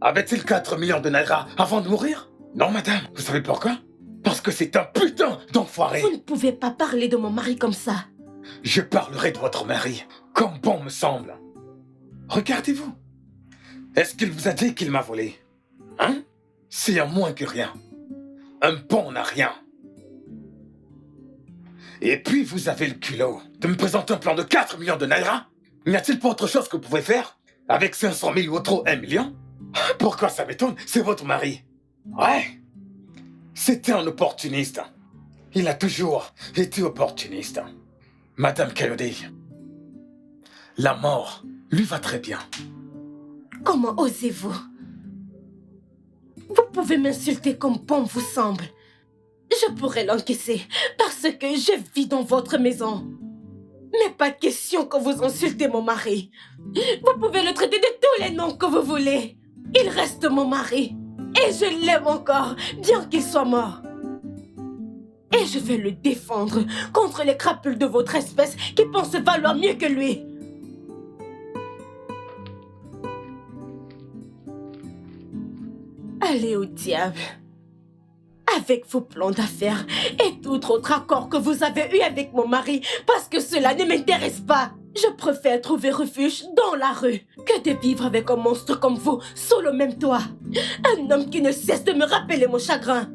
Avait-il 4 millions de naira avant de mourir? Non, madame. Vous savez pourquoi? Parce que c'est un putain d'enfoiré. Vous ne pouvez pas parler de mon mari comme ça. Je parlerai de votre mari, comme bon me semble. Regardez-vous. Est-ce qu'il vous a dit qu'il m'a volé? Hein? C'est un moins que rien. Un bon n'a rien. Et puis vous avez le culot de me présenter un plan de 4 millions de naira? N'y a-t-il pas autre chose que vous pouvez faire? Avec 500 000 ou trop 1 million? Pourquoi ça m'étonne? C'est votre mari. Ouais. C'était un opportuniste. Il a toujours été opportuniste. Madame Coyote, la mort lui va très bien. Comment osez-vous? Vous pouvez m'insulter comme bon vous semble. Je pourrais l'encaisser parce que je vis dans votre maison. Mais pas question que vous insultez mon mari. Vous pouvez le traiter de tous les noms que vous voulez. Il reste mon mari. Et je l'aime encore, bien qu'il soit mort. Et je vais le défendre contre les crapules de votre espèce qui pensent valoir mieux que lui. Allez au diable. Avec vos plans d'affaires et tout autre accord que vous avez eu avec mon mari, parce que cela ne m'intéresse pas. Je préfère trouver refuge dans la rue que de vivre avec un monstre comme vous sous le même toit. Un homme qui ne cesse de me rappeler mon chagrin.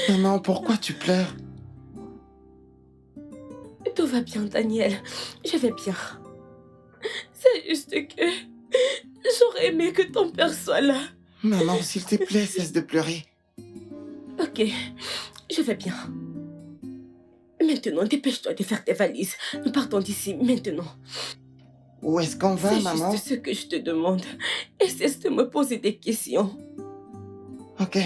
Maman, pourquoi tu pleures? Tout va bien, Daniel. Je vais bien. C'est juste que j'aurais aimé que ton père soit là. Maman, s'il te plaît, cesse de pleurer. Ok, je vais bien. Maintenant, dépêche-toi de faire tes valises. Nous partons d'ici maintenant. Où est-ce qu'on va, C'est maman? juste ce que je te demande. Et cesse de me poser des questions. Ok.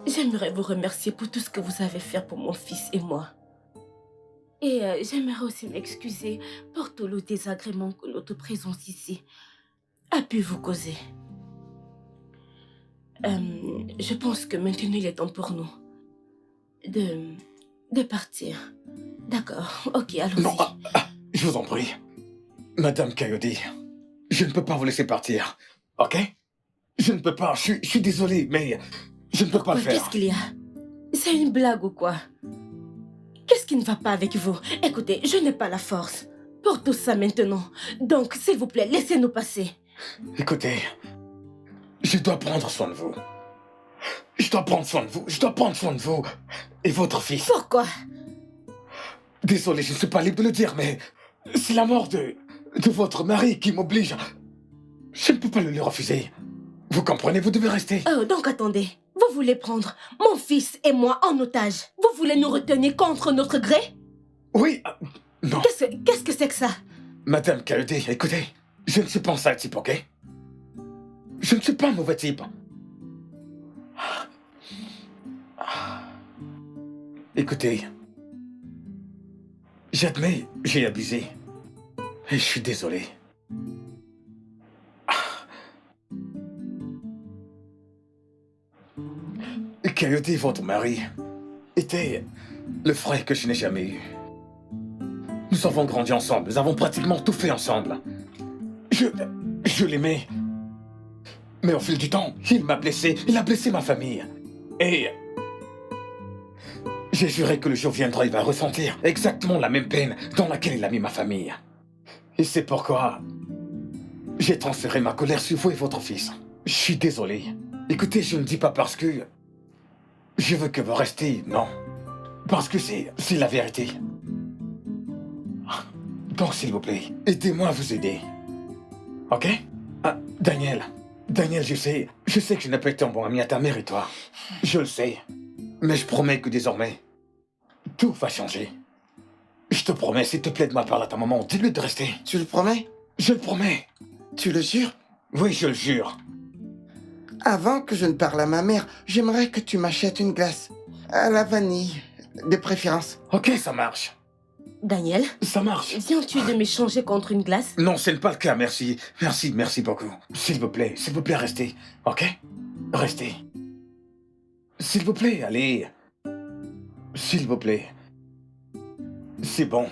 J'aimerais vous remercier pour tout ce que vous avez fait pour mon fils et moi. Et j'aimerais aussi m'excuser pour tout le désagrément que notre présence ici a pu vous causer. Je pense que maintenant il est temps pour nous de partir. D'accord, ok, allons-y. Non, je vous en prie. Madame Coyote, je ne peux pas vous laisser partir, ok? Je ne peux pas, je suis désolé, mais je ne peux pas le faire. Qu'est-ce qu'il y a? C'est une blague ou quoi? Qu'est-ce qui ne va pas avec vous? Écoutez, je n'ai pas la force pour tout ça maintenant. Donc, s'il vous plaît, laissez-nous passer. Écoutez, je dois prendre soin de vous. Je dois prendre soin de vous. Je dois prendre soin de vous et votre fils. Pourquoi? Désolé, je ne suis pas libre de le dire, mais c'est la mort de votre mari qui m'oblige. Je ne peux pas le lui refuser. Vous comprenez, vous devez rester. Oh, donc attendez. Vous voulez prendre mon fils et moi en otage? Vous voulez nous retenir contre notre gré? Oui, non. Qu'est-ce que c'est que ça? Madame Coyote, écoutez, je ne suis pas un sale type, ok? Je ne suis pas un mauvais type. Écoutez, j'admets, j'ai abusé. Et je suis désolé. Ok, Coyote, votre mari, était le frère que je n'ai jamais eu. Nous avons grandi ensemble, nous avons pratiquement tout fait ensemble. Je l'aimais. Mais au fil du temps, il m'a blessé, il a blessé ma famille. Et j'ai juré que le jour viendra, il va ressentir exactement la même peine dans laquelle il a mis ma famille. Et c'est pourquoi j'ai transféré ma colère sur vous et votre fils. Je suis désolé. Écoutez, je ne dis pas parce que je veux que vous restiez, non. Parce que c'est la vérité. Donc, s'il vous plaît, aidez-moi à vous aider. Ok? Ah, Daniel, je sais que je n'ai pas été un bon ami à ta mère et toi. Je le sais. Mais je promets que désormais, tout va changer. Je te promets, s'il te plaît, de ma part à ta maman, dis-lui de rester. Tu le promets? Je le promets. Tu le jures? Oui, je le jure. Avant que je ne parle à ma mère, j'aimerais que tu m'achètes une glace. À la vanille, de préférence. Ok, ça marche. Daniel, Ça marche. viens-tu de m'échanger contre une glace? Non, ce n'est pas le cas, merci. Merci beaucoup. S'il vous plaît, restez. Ok? Restez. S'il vous plaît, allez. S'il vous plaît. C'est bon.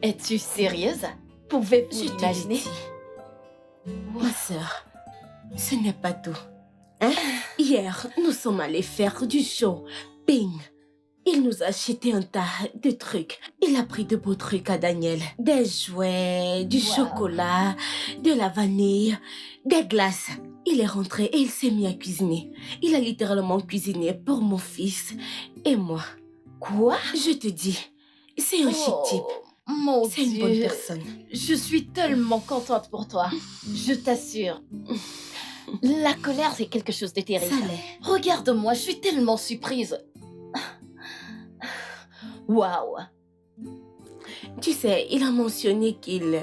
Es-tu sérieuse? Pouvez-vous Je te imaginer? l'ai dit. Ma sœur, ce n'est pas tout. Hein? Hier, nous sommes allés faire du shopping. Il nous a acheté un tas de trucs. Il a pris de beaux trucs à Daniel. Des jouets, du Wow. chocolat, de la vanille, des glaces. Il est rentré et il s'est mis à cuisiner. Il a littéralement cuisiné pour mon fils et moi. Quoi? Je te dis, c'est un chic type. Mon C'est une Dieu. bonne personne. Je suis tellement contente pour toi. Je t'assure. La colère, c'est quelque chose de terrible. Ça l'est. Regarde-moi, je suis tellement surprise. Waouh. Tu sais, il a mentionné qu'il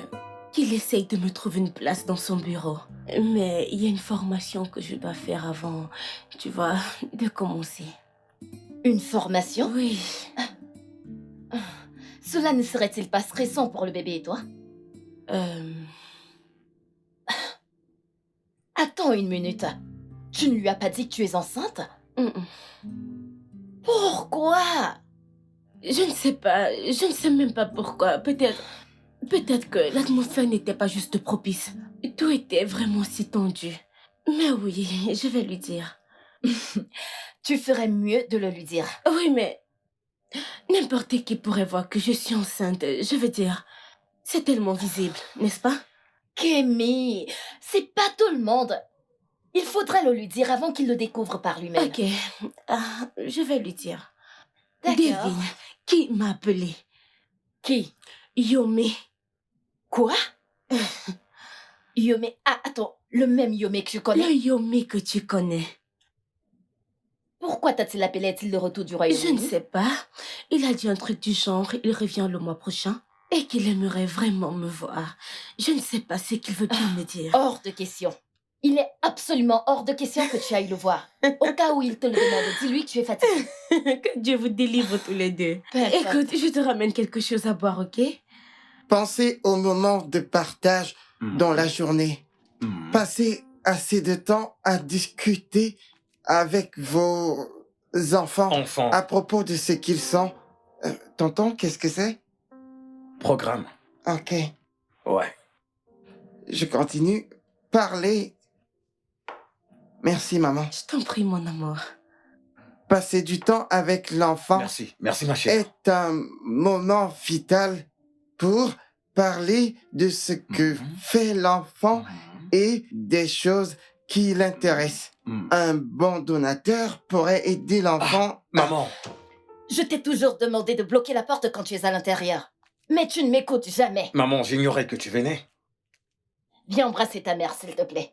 essaye de me trouver une place dans son bureau. Mais il y a une formation que je dois faire avant, tu vois, de commencer. Une formation? Oui. Cela ne serait-il pas stressant pour le bébé et toi? Attends une minute. Tu ne lui as pas dit que tu es enceinte? Pourquoi? Je ne sais pas, je ne sais même pas pourquoi. Peut-être que l'atmosphère n'était pas juste propice. Tout était vraiment si tendu. Mais oui, je vais lui dire. Tu ferais mieux de le lui dire. Oui, mais n'importe qui pourrait voir que je suis enceinte. Je veux dire, c'est tellement visible, n'est-ce pas? Kémy, c'est pas tout le monde. Il faudrait le lui dire avant qu'il le découvre par lui-même. Ok, je vais lui dire. D'accord. Devine, qui m'a appelé? Qui? Yomé. Quoi? Yomé. Ah, attends, le même Yomé que je connais. Le Yomé que tu connais. Pourquoi t'a-t-il appelé? Est-il de retour du Je Royaume-Uni? ne sais pas. Il a dit un truc du genre, il revient le mois prochain et qu'il aimerait vraiment me voir. Je ne sais pas ce qu'il veut bien me dire. Hors de question. Il est absolument hors de question que tu ailles le voir. Au cas où il te le demande, dis-lui que tu es fatiguée. Que Dieu vous délivre tous les deux. Peu importe. Écoute, je te ramène quelque chose à boire, ok? Pensez au moment de partage dans la journée. Passez assez de temps à discuter avec vos enfants Enfant. à propos de ce qu'ils sont. Tonton, qu'est-ce que c'est? Programme. Ok, Ouais. je continue. Parler. Merci, maman. Je t'en prie, mon amour. Passer du temps avec l'enfant Merci ma chère. est un moment vital pour parler de ce que fait l'enfant et des choses qui l'intéressent. Un bon donateur pourrait aider l'enfant. Maman. Je t'ai toujours demandé de bloquer la porte quand tu es à l'intérieur. Mais tu ne m'écoutes jamais. Maman, j'ignorais que tu venais. Viens embrasser ta mère, s'il te plaît.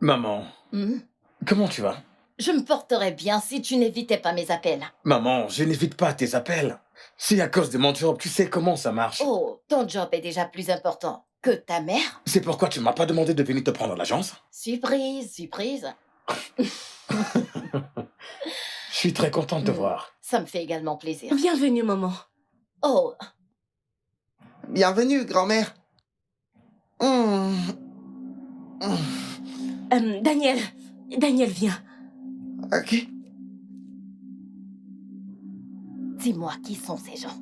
Maman, Hmm? comment tu vas? Je me porterais bien si tu n'évitais pas mes appels. Maman, je n'évite pas tes appels. C'est à cause de mon job, tu sais comment ça marche. Oh, ton job est déjà plus important que ta mère? C'est pourquoi tu ne m'as pas demandé de venir te prendre à l'agence? Surprise, surprise. Je suis très content de te voir. Ça me fait également plaisir. Bienvenue, maman. Oh, Bienvenue, grand-mère. Daniel. Daniel, viens. Ok. dis-moi qui sont ces gens.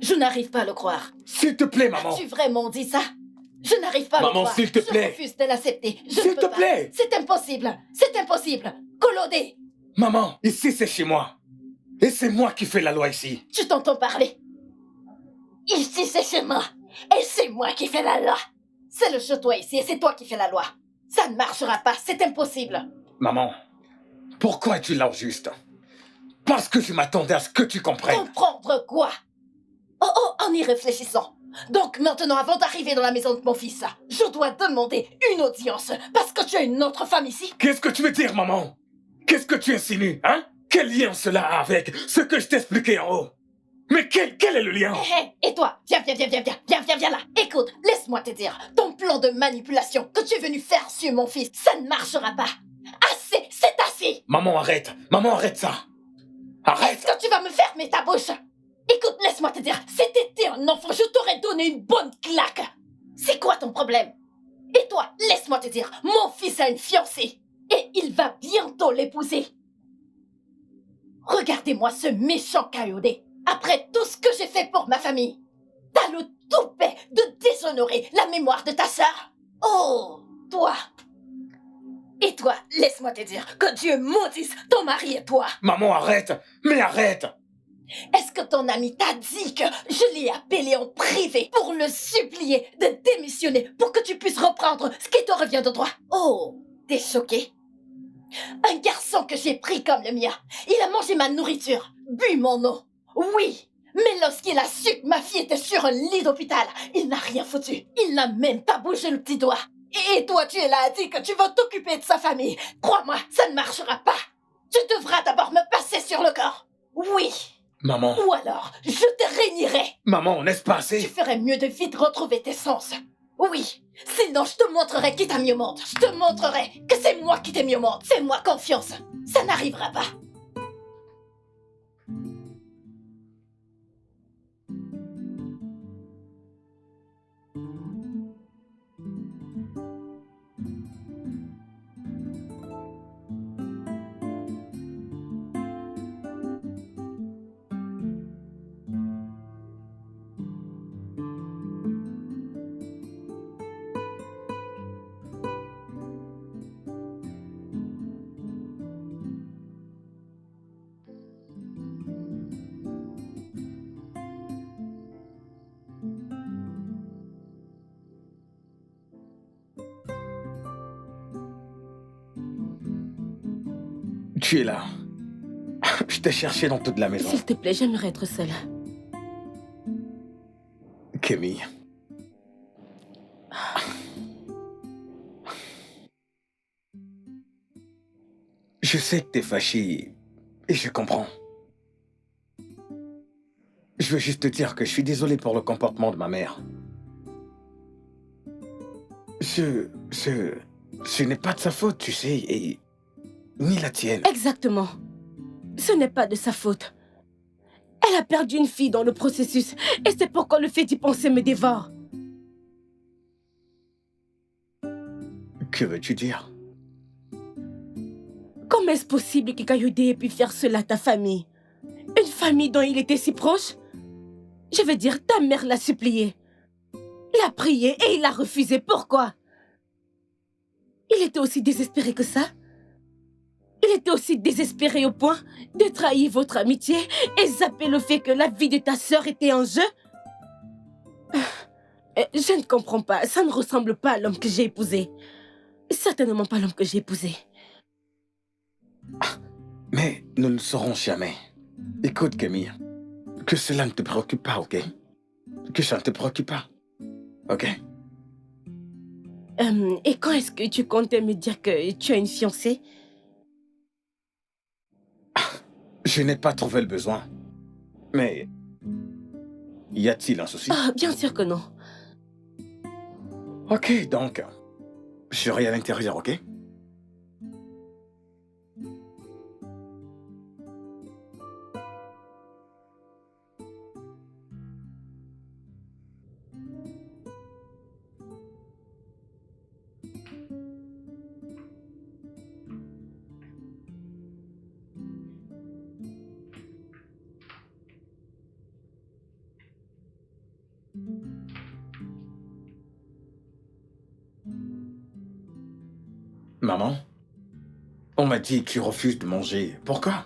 Je n'arrive pas à le croire. S'il te plaît, maman. As-tu vraiment dit ça? Je n'arrive pas à le Maman, croire. s'il te plaît. Je refuse de l'accepter. Je S'il ne peux te pas. plaît. C'est impossible. C'est impossible. Colodé, Maman, ici c'est chez moi. Et c'est moi qui fais la loi ici. tu t'entends parler. Ici, c'est chez moi. Et c'est moi qui fais la loi. C'est le chez toi ici et c'est toi qui fais la loi. Ça ne marchera pas. C'est impossible. Maman, pourquoi es-tu là au juste? Parce que je m'attendais à ce que tu comprennes. Comprendre quoi? Oh, en y réfléchissant. Donc maintenant, avant d'arriver dans la maison de mon fils, je dois demander une audience parce que tu as une autre femme ici. Qu'est-ce que tu veux dire, maman? Qu'est-ce que tu insinues, hein? Quel lien cela a avec ce que je t'expliquais en haut? Mais quel est le lien? Et toi, viens là. Écoute, laisse-moi te dire, ton plan de manipulation que tu es venu faire sur mon fils, ça ne marchera pas. Assez, c'est assez. Maman, arrête ça. Arrête. Est-ce que tu vas me fermer ta bouche? Écoute, laisse-moi te dire, si t'étais un enfant, je t'aurais donné une bonne claque. C'est quoi ton problème? Et toi, laisse-moi te dire, mon fils a une fiancée. Et il va bientôt l'épouser. Regardez-moi ce méchant Coyote. Après tout ce que j'ai fait pour ma famille, t'as le toupet de déshonorer la mémoire de ta sœur. Oh, toi. Et toi, laisse-moi te dire que Dieu maudisse ton mari et toi. Maman, arrête. Mais arrête. Est-ce que ton ami t'a dit que je l'ai appelé en privé pour le supplier de démissionner pour que tu puisses reprendre ce qui te revient de droit? Oh, t'es choqué? Un garçon que j'ai pris comme le mien, il a mangé ma nourriture, bu mon eau. Oui, mais lorsqu'il a su que ma fille était sur un lit d'hôpital, il n'a rien foutu. Il n'a même pas bougé le petit doigt. Et toi, tu es là à dire que tu vas t'occuper de sa famille. Crois-moi, ça ne marchera pas. Tu devras d'abord me passer sur le corps. Oui. Maman. Ou alors, je te régnerai. Maman, n'est-ce pas Tu assez? ferais mieux de vite retrouver tes sens. Oui. Sinon, je te montrerai qui t'a mis au monde. Je te montrerai que c'est moi qui t'ai mis au monde. Fais-moi confiance. Ça n'arrivera pas. Tu es là. Je t'ai cherché dans toute la maison. S'il te plaît, j'aimerais être seule. Camille. Je sais que t'es fâchée et je comprends. Je veux juste te dire que je suis désolé pour le comportement de ma mère. Ce n'est pas de sa faute, tu sais, et ni la tienne. Exactement. Ce n'est pas de sa faute. Elle a perdu une fille dans le processus et c'est pourquoi le fait d'y penser me dévore. Que veux-tu dire? Comment est-ce possible que Coyote ait pu faire cela à ta famille? Une famille dont il était si proche? Je veux dire, ta mère l'a supplié. L'a prié et il a refusé. Pourquoi? Il était aussi désespéré que ça? Il était aussi désespéré au point de trahir votre amitié et zapper le fait que la vie de ta sœur était en jeu? Je ne comprends pas. Ça ne ressemble pas à l'homme que j'ai épousé. Certainement pas l'homme que j'ai épousé. Mais nous ne le saurons jamais. Écoute, Camille, que cela ne te préoccupe pas, ok? Que ça ne te préoccupe pas, ok? Et quand est-ce que tu comptais me dire que tu as une fiancée? Je n'ai pas trouvé le besoin. Mais Y a-t-il un souci? Ah, bien sûr que non. Ok, donc, je serai à l'intérieur, ok? Maman, on m'a dit que tu refuses de manger. Pourquoi?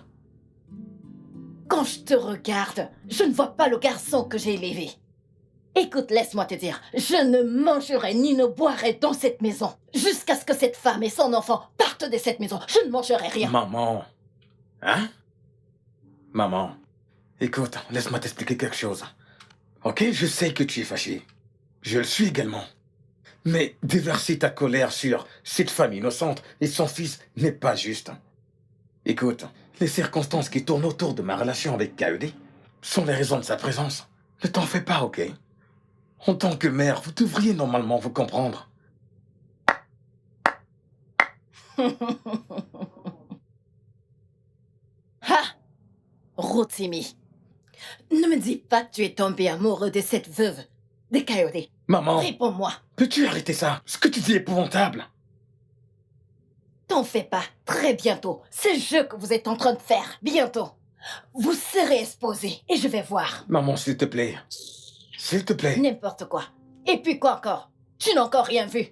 Quand je te regarde, je ne vois pas le garçon que j'ai élevé. Écoute, laisse-moi te dire, je ne mangerai ni ne boirai dans cette maison. Jusqu'à ce que cette femme et son enfant partent de cette maison, je ne mangerai rien. Maman. Hein? Maman, écoute, laisse-moi t'expliquer quelque chose. Ok, je sais que tu es fâché. Je le suis également. Mais déverser ta colère sur cette femme innocente et son fils n'est pas juste. Écoute, les circonstances qui tournent autour de ma relation avec Coyote sont les raisons de sa présence. Ne t'en fais pas, ok? En tant que mère, vous devriez normalement vous comprendre. Ha! Rotimi, ne me dis pas que tu es tombé amoureux de cette veuve de Coyote. Maman, Réponds-moi. peux-tu arrêter ça? Ce que tu dis est épouvantable. T'en fais pas. Très bientôt. C'est le jeu que vous êtes en train de faire. Bientôt. Vous serez exposé et je vais voir. Maman, s'il te plaît. S'il te plaît. N'importe quoi. Et puis quoi encore? Tu n'as encore rien vu.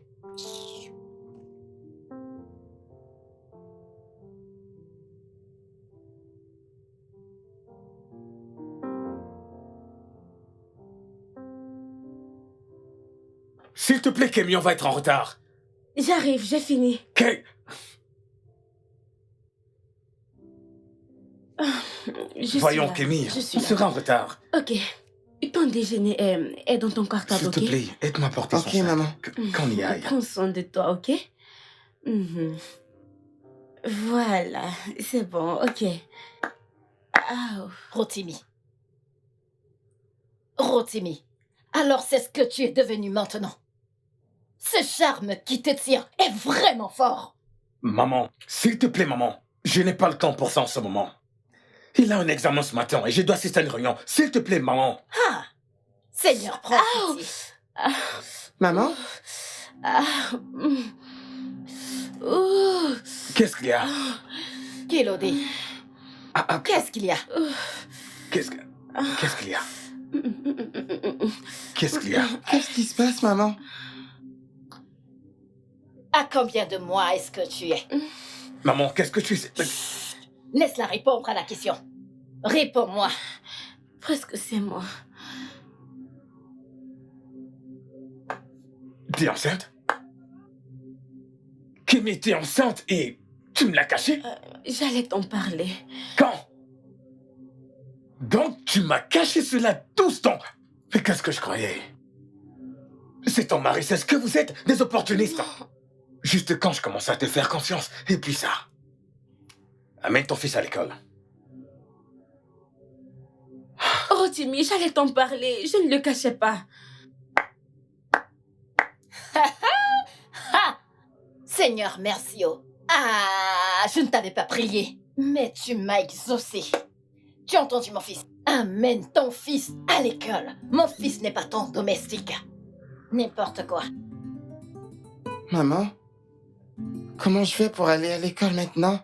S'il te plaît, Kémy, on va être en retard. J'arrive, j'ai fini. Je suis Voyons, là. Kémy, Je suis on là. sera en retard. Ok. Ton déjeuner est dans ton cartable, S'il ok? te plaît, aide-moi à porter Ok, son sac. maman. Qu'on y aille. Prends soin de toi, ok? Voilà, c'est bon, ok. Ah, Rotimi. Rotimi. Alors c'est ce que tu es devenu maintenant. Ce charme qui te tire est vraiment fort. Maman, s'il te plaît, maman. Je n'ai pas le temps pour ça en ce moment. Il a un examen ce matin et je dois assister à une réunion. S'il te plaît, maman. Ah! Seigneur, prends pitié. Maman? Qu'est-ce qu'il y a? Kilodi, qu'est-ce qu'il y a? Qu'est-ce qu'il y a? Qu'est-ce qu'il y a? Qu'est-ce qui se passe, maman? À combien de mois est-ce que tu es? Maman, qu'est-ce que tu sais? Laisse-la répondre à la question. Réponds-moi. presque c'est moi. T'es enceinte? Kémy, t'es enceinte et tu me l'as caché? J'allais t'en parler. Quand? Donc tu m'as caché cela tout ce temps? Mais qu'est-ce que je croyais? C'est ton mari, c'est ce que vous êtes, des opportunistes. Juste quand je commence à te faire confiance, et puis ça. Amène ton fils à l'école. Oh, Timmy, j'allais t'en parler. Je ne le cachais pas. Ha! Seigneur, merci. Ah, je ne t'avais pas prié, mais tu m'as exaucé. Tu as entendu, mon fils? Amène ton fils à l'école. Mon fils n'est pas ton domestique. N'importe quoi. Maman? Comment je fais pour aller à l'école maintenant?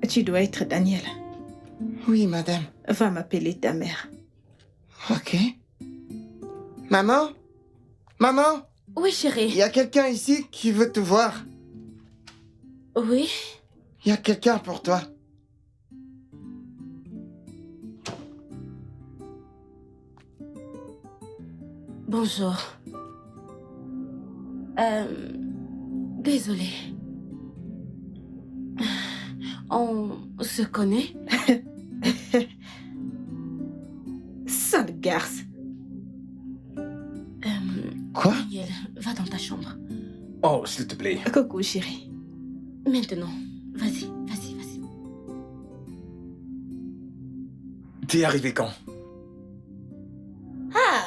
Tu dois être Daniel. Oui, madame. Va m'appeler ta mère. Ok. Maman? Maman, Oui, il chérie. y a quelqu'un ici qui veut te voir. Oui. Il y a quelqu'un pour toi. Bonjour. Désolée. On se connaît? Sale garce. Quoi? Daniel, va dans ta chambre. Oh, s'il te plaît. Coucou, chérie. Maintenant. Vas-y, vas-y, vas-y. T'es arrivé quand? Ah,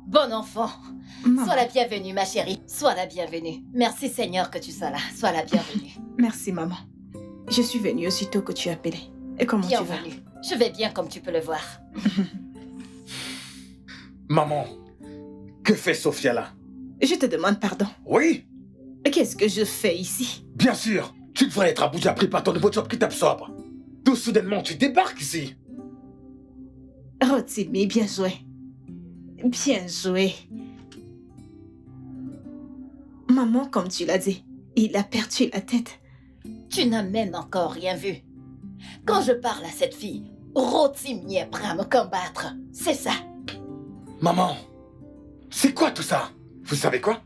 bon enfant. Maman, Sois la bienvenue, ma chérie. Sois la bienvenue. Merci Seigneur que tu sois là. Sois la bienvenue. merci, maman. Je suis venue aussitôt que tu as appelé. Et comment tu vas? Bienvenue. Je vais bien comme tu peux le voir. Maman, que fait Sophia là? Je te demande pardon. Oui, Qu'est-ce que je fais ici? bien sûr. Tu devrais être à Abuja pris par ton nouveau job qui t'absorbe. Tout soudainement, tu débarques ici. Rotimi, bien joué. Bien joué. Maman, comme tu l'as dit, il a perdu la tête. Tu n'as même encore rien vu. Quand je parle à cette fille, Rotimi est prêt à me combattre. C'est ça. Maman, c'est quoi tout ça? Vous savez quoi?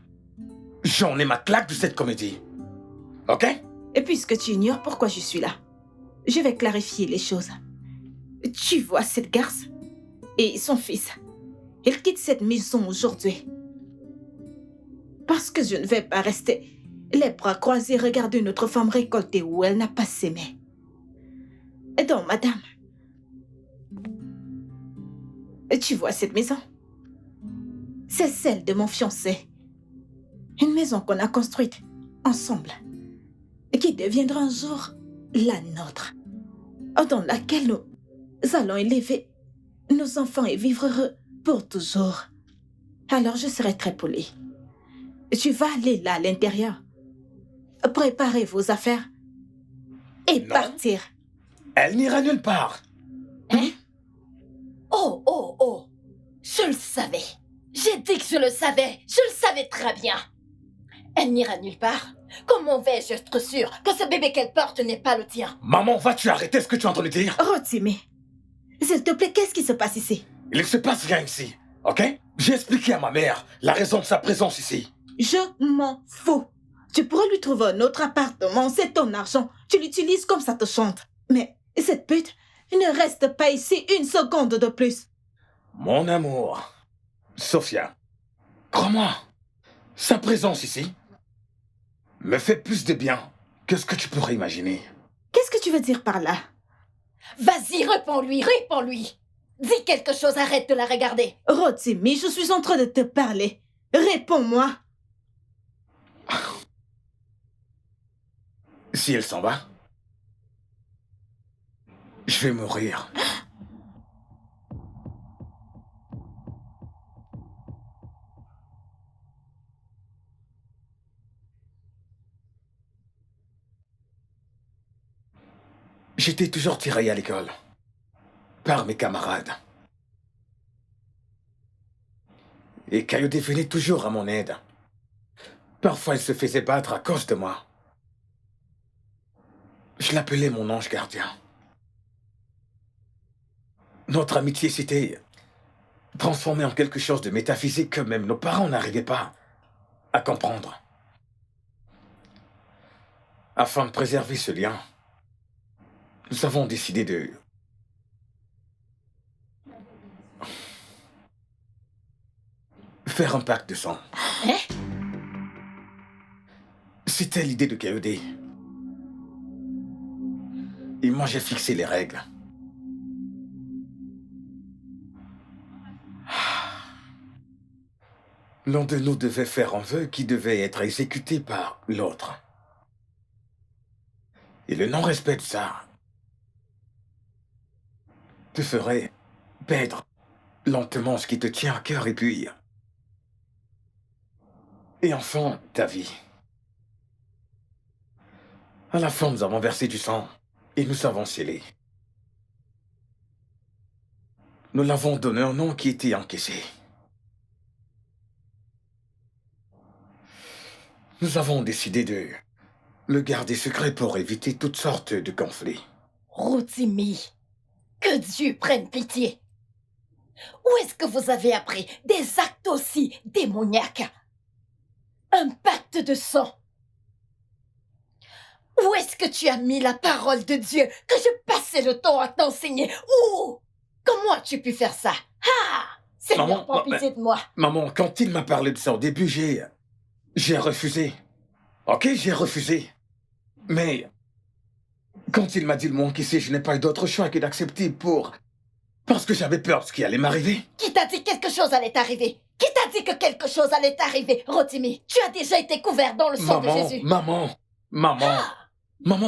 J'en ai ma claque de cette comédie. Ok? Et puisque tu ignores pourquoi je suis là, je vais clarifier les choses. Tu vois cette garce et son fils. Ils quittent cette maison aujourd'hui. Parce que je ne vais pas rester les bras croisés regarder une autre femme récolter où elle n'a pas sémé. Et donc, madame, tu vois cette maison? C'est celle de mon fiancé. Une maison qu'on a construite ensemble et qui deviendra un jour la nôtre, dans laquelle nous allons élever nos enfants et vivre heureux pour toujours. Alors je serai très polie. Tu vas aller là à l'intérieur, préparer vos affaires et Non. partir. Elle n'ira nulle part. Oh, oh, oh. Je le savais. J'ai dit que je le savais. Je le savais très bien. Elle n'ira nulle part. Comment vais-je être sûre que ce bébé qu'elle porte n'est pas le tien? Maman, vas-tu arrêter ce que tu es en train de dire? Rotimi, s'il te plaît, qu'est-ce qui se passe ici? Il ne se passe rien ici, ok? J'ai expliqué à ma mère la raison de sa présence ici. Je m'en fous. Tu pourrais lui trouver un autre appartement, c'est ton argent. Tu l'utilises comme ça te chante. Mais cette pute ne reste pas ici une seconde de plus. Mon amour, Sophia, crois-moi, sa présence ici me fait plus de bien que ce que tu pourrais imaginer. Qu'est-ce que tu veux dire par là? Vas-y, réponds-lui, réponds-lui. Dis quelque chose, arrête de la regarder. Rotimi, je suis en train de te parler. Réponds-moi. Si elle s'en va, je vais mourir. J'étais toujours tiré à l'école par mes camarades. Et Kayode venait toujours à mon aide. Parfois, il se faisait battre à cause de moi. Je l'appelais mon ange gardien. Notre amitié s'était transformée en quelque chose de métaphysique que même nos parents n'arrivaient pas à comprendre. Afin de préserver ce lien, nous avons décidé de... faire un pacte de sang. Hein? C'était l'idée de Kayode. Et moi, j'ai fixé les règles. L'un de nous devait faire un vœu qui devait être exécuté par l'autre. Et le non-respect de ça te ferait perdre lentement ce qui te tient à cœur et puis... Et enfin, ta vie. À la fin, nous avons versé du sang et nous avons scellé. Nous l'avons donné un nom qui était encaissé. nous avons décidé de le garder secret pour éviter toutes sortes de conflits. Rotimi, que Dieu prenne pitié. Où est-ce que vous avez appris des actes aussi démoniaques? Un pacte de sang. Où est-ce que tu as mis la parole de Dieu que je passais le temps à t'enseigner? Où? Comment as-tu pu faire ça? Ah! Seigneur, prends pitié de moi. Maman, quand il m'a parlé de ça au début, j'ai refusé. Ok, j'ai refusé. Mais quand il m'a dit le mot qui sait, je n'ai pas eu d'autre choix que d'accepter parce que j'avais peur de ce qui allait m'arriver. Qui t'a dit que quelque chose allait t'arriver? Qui t'a dit que quelque chose allait t'arriver, Rotimi? Tu as déjà été couvert dans le sang de Jésus. Maman,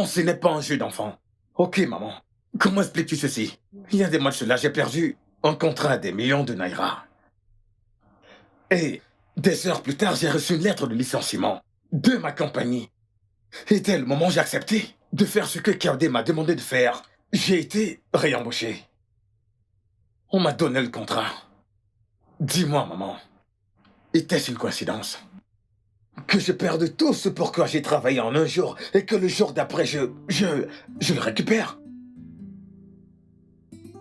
ce n'est pas un jeu d'enfant. Ok, maman, comment expliques-tu ceci? Il y a des mois de cela, j'ai perdu un contrat des millions de naira. Et des heures plus tard, j'ai reçu une lettre de licenciement de ma compagnie. Et dès le moment où j'ai accepté de faire ce que Kaodé m'a demandé de faire, j'ai été réembauché. On m'a donné le contrat. Dis-moi, maman, était-ce une coïncidence? Que je perde tout ce pour quoi j'ai travaillé en un jour et que le jour d'après, je le récupère?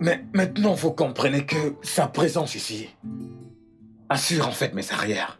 Mais maintenant, vous comprenez que sa présence ici assure en fait mes arrières.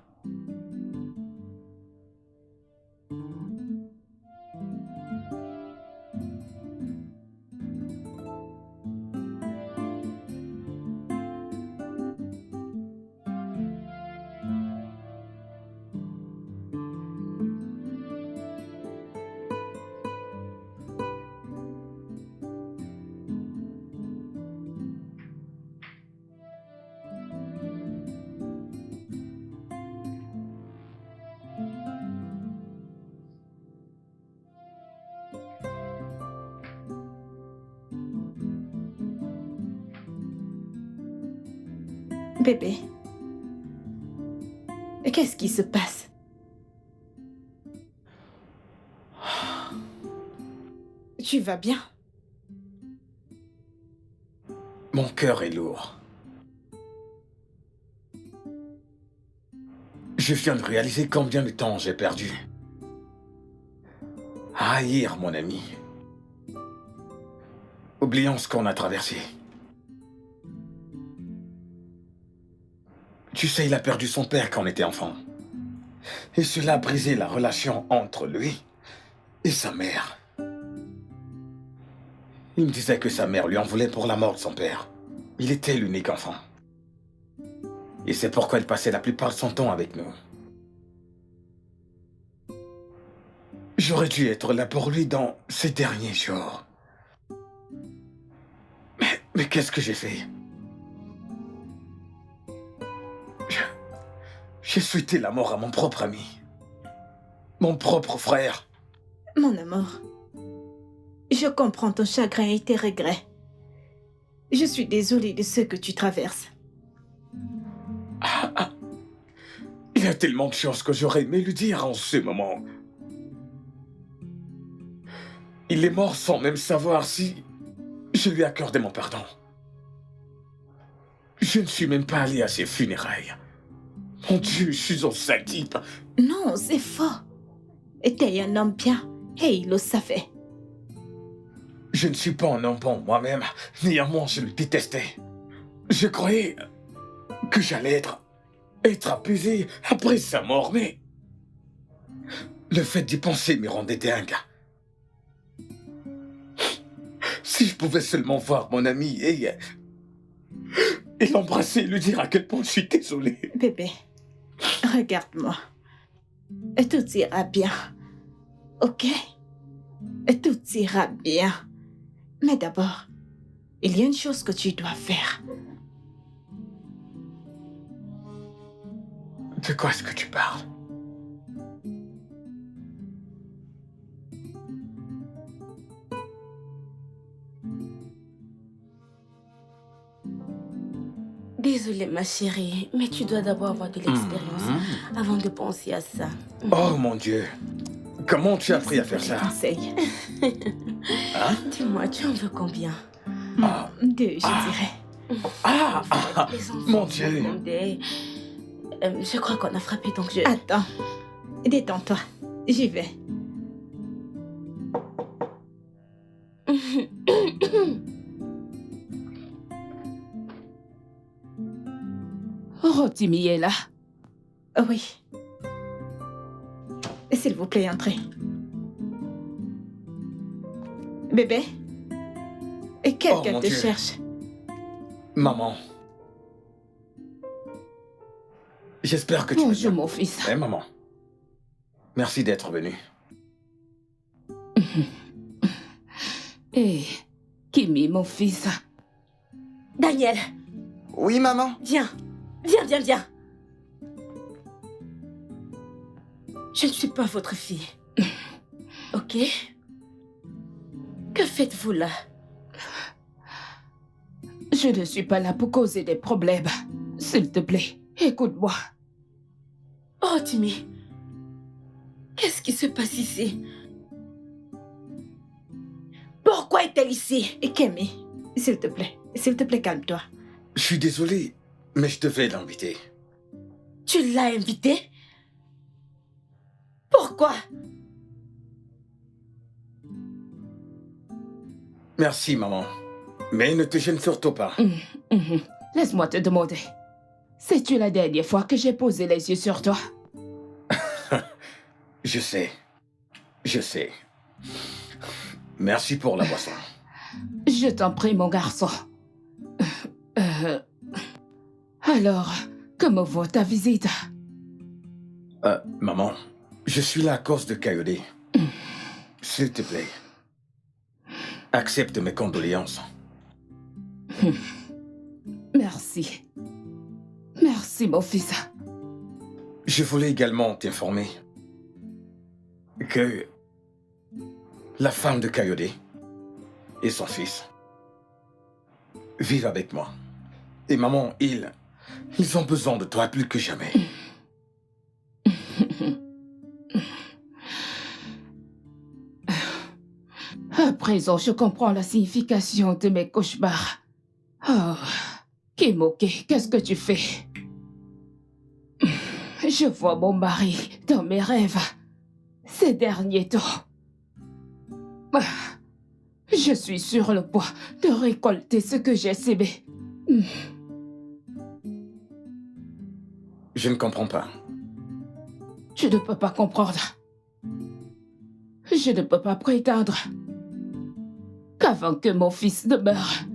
Bébé, qu'est-ce qui se passe? Tu vas bien? Mon cœur est lourd. Je viens de réaliser combien de temps j'ai perdu. À haïr mon ami. Oublions ce qu'on a traversé. Tu sais, il a perdu son père quand on était enfant. Et cela a brisé la relation entre lui et sa mère. Il me disait que sa mère lui en voulait pour la mort de son père. Il était l'unique enfant. Et c'est pourquoi il passait la plupart de son temps avec nous. J'aurais dû être là pour lui dans ces derniers jours. Mais qu'est-ce que j'ai fait? J'ai souhaité la mort à mon propre ami. Mon propre frère. Mon amour, je comprends ton chagrin et tes regrets. Je suis désolée de ce que tu traverses. Il y a tellement de choses que j'aurais aimé lui dire en ce moment. Il est mort sans même savoir si je lui accordais mon pardon. Je ne suis même pas allé à ses funérailles. Mon Dieu, je suis un sale type. Non, c'est faux. T'es un homme bien et il le savait. Je ne suis pas un homme bon moi-même. Néanmoins, je le détestais. Je croyais que j'allais être apaisé après sa mort, mais le fait d'y penser me rendait dingue. Si je pouvais seulement voir mon ami et l'embrasser et lui dire à quel point je suis désolé. Bébé, regarde-moi. Tout ira bien. Ok? Tout ira bien. Mais d'abord, il y a une chose que tu dois faire. De quoi est-ce que tu parles? Désolée, ma chérie, mais tu dois d'abord avoir de l'expérience avant de penser à ça. Oh mon Dieu! Comment tu as appris à faire ça? Conseil. Hein? Dis-moi, tu en veux combien? 2, je dirais. Les enfants Mon Dieu! demandaient. Je crois qu'on a frappé, donc je... Attends, détends-toi. J'y vais. Rotimi est là. Oui. S'il vous plaît, entrez. Bébé? Et quelqu'un mon te Dieu. cherche. Maman. J'espère que tu vas Bonjour, bien. mon fils. Eh, maman. Merci d'être venu. Eh, Kimi, mon fils. Daniel. Oui, maman. Viens. Viens, viens, viens. Je ne suis pas votre fille. Ok? Que faites-vous là? Je ne suis pas là pour causer des problèmes. S'il te plaît, écoute-moi. Oh, Timmy. Qu'est-ce qui se passe ici? Pourquoi est-elle ici? Et Kemi, s'il te plaît, calme-toi. Je suis désolé, mais je devais l'inviter. Tu l'as invitée? Pourquoi? Merci, maman. Mais ne te gêne surtout pas. Laisse-moi te demander. C'est-tu la dernière fois que j'ai posé les yeux sur toi? Je sais. Je sais. Merci pour la boisson. Je t'en prie, mon garçon. Alors, comment vaut ta visite? Maman, je suis là à cause de Coyote. S'il te plaît, accepte mes condoléances. Merci. Merci, mon fils. Je voulais également t'informer que la femme de Coyote et son fils vivent avec moi. Et maman, ils ont besoin de toi plus que jamais. À présent, je comprends la signification de mes cauchemars. Oh, Kimoke, qu'est-ce que tu fais? Je vois mon mari dans mes rêves ces derniers temps. Je suis sur le point de récolter ce que j'ai sémé. Je ne comprends pas. Tu ne peux pas comprendre. Je ne peux pas prétendre qu'avant que mon fils ne meure,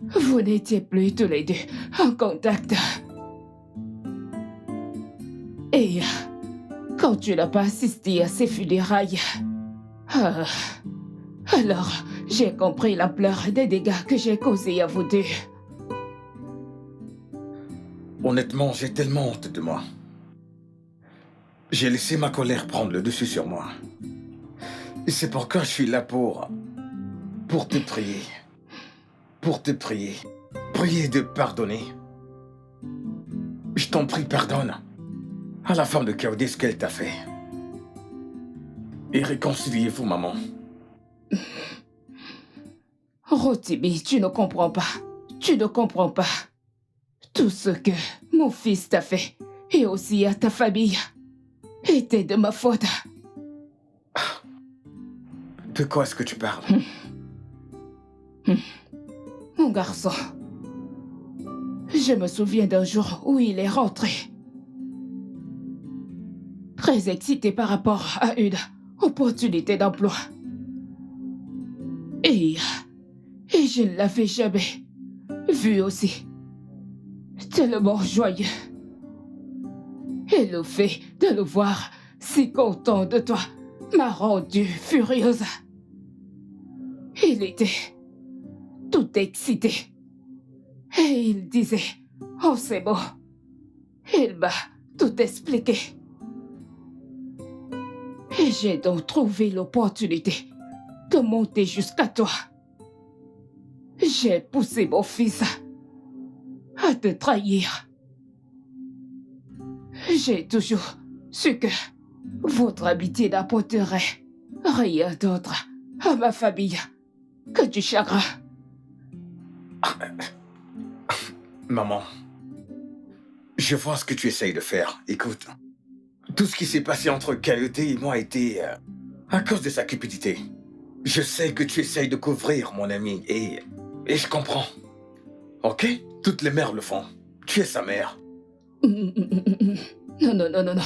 vous n'étiez plus tous les deux en contact. Et quand tu n'as pas assisté à ses funérailles, alors j'ai compris l'ampleur des dégâts que j'ai causés à vous deux. Honnêtement, j'ai tellement honte de moi. J'ai laissé ma colère prendre le dessus sur moi. Et c'est pourquoi je suis là pour te prier. Pour te prier. Prier de pardonner. Je t'en prie, pardonne à la femme de Coyote ce qu'elle t'a fait. Et réconciliez-vous, maman. Rotimi, tu ne comprends pas. Tu ne comprends pas. Tout ce que mon fils t'a fait, et aussi à ta famille, était de ma faute. De quoi est-ce que tu parles? Mon garçon, je me souviens d'un jour où il est rentré. Très excité par rapport à une opportunité d'emploi. Et je ne l'avais jamais vu aussi tellement joyeux. Et le fait de le voir si content de toi m'a rendue furieuse. Il était tout excité. Et il disait, oh c'est bon. Il m'a tout expliqué. Et j'ai donc trouvé l'opportunité de monter jusqu'à toi. J'ai poussé mon fils à te trahir. J'ai toujours su que votre amitié n'apporterait rien d'autre à ma famille que du chagrin. Maman, je vois ce que tu essayes de faire. Écoute, Tout ce qui s'est passé entre Coyote et moi a été à cause de sa cupidité. Je sais que tu essayes de couvrir, mon ami, et je comprends. Ok? Toutes les mères le font. Tu es sa mère. Non, non, non, non, non.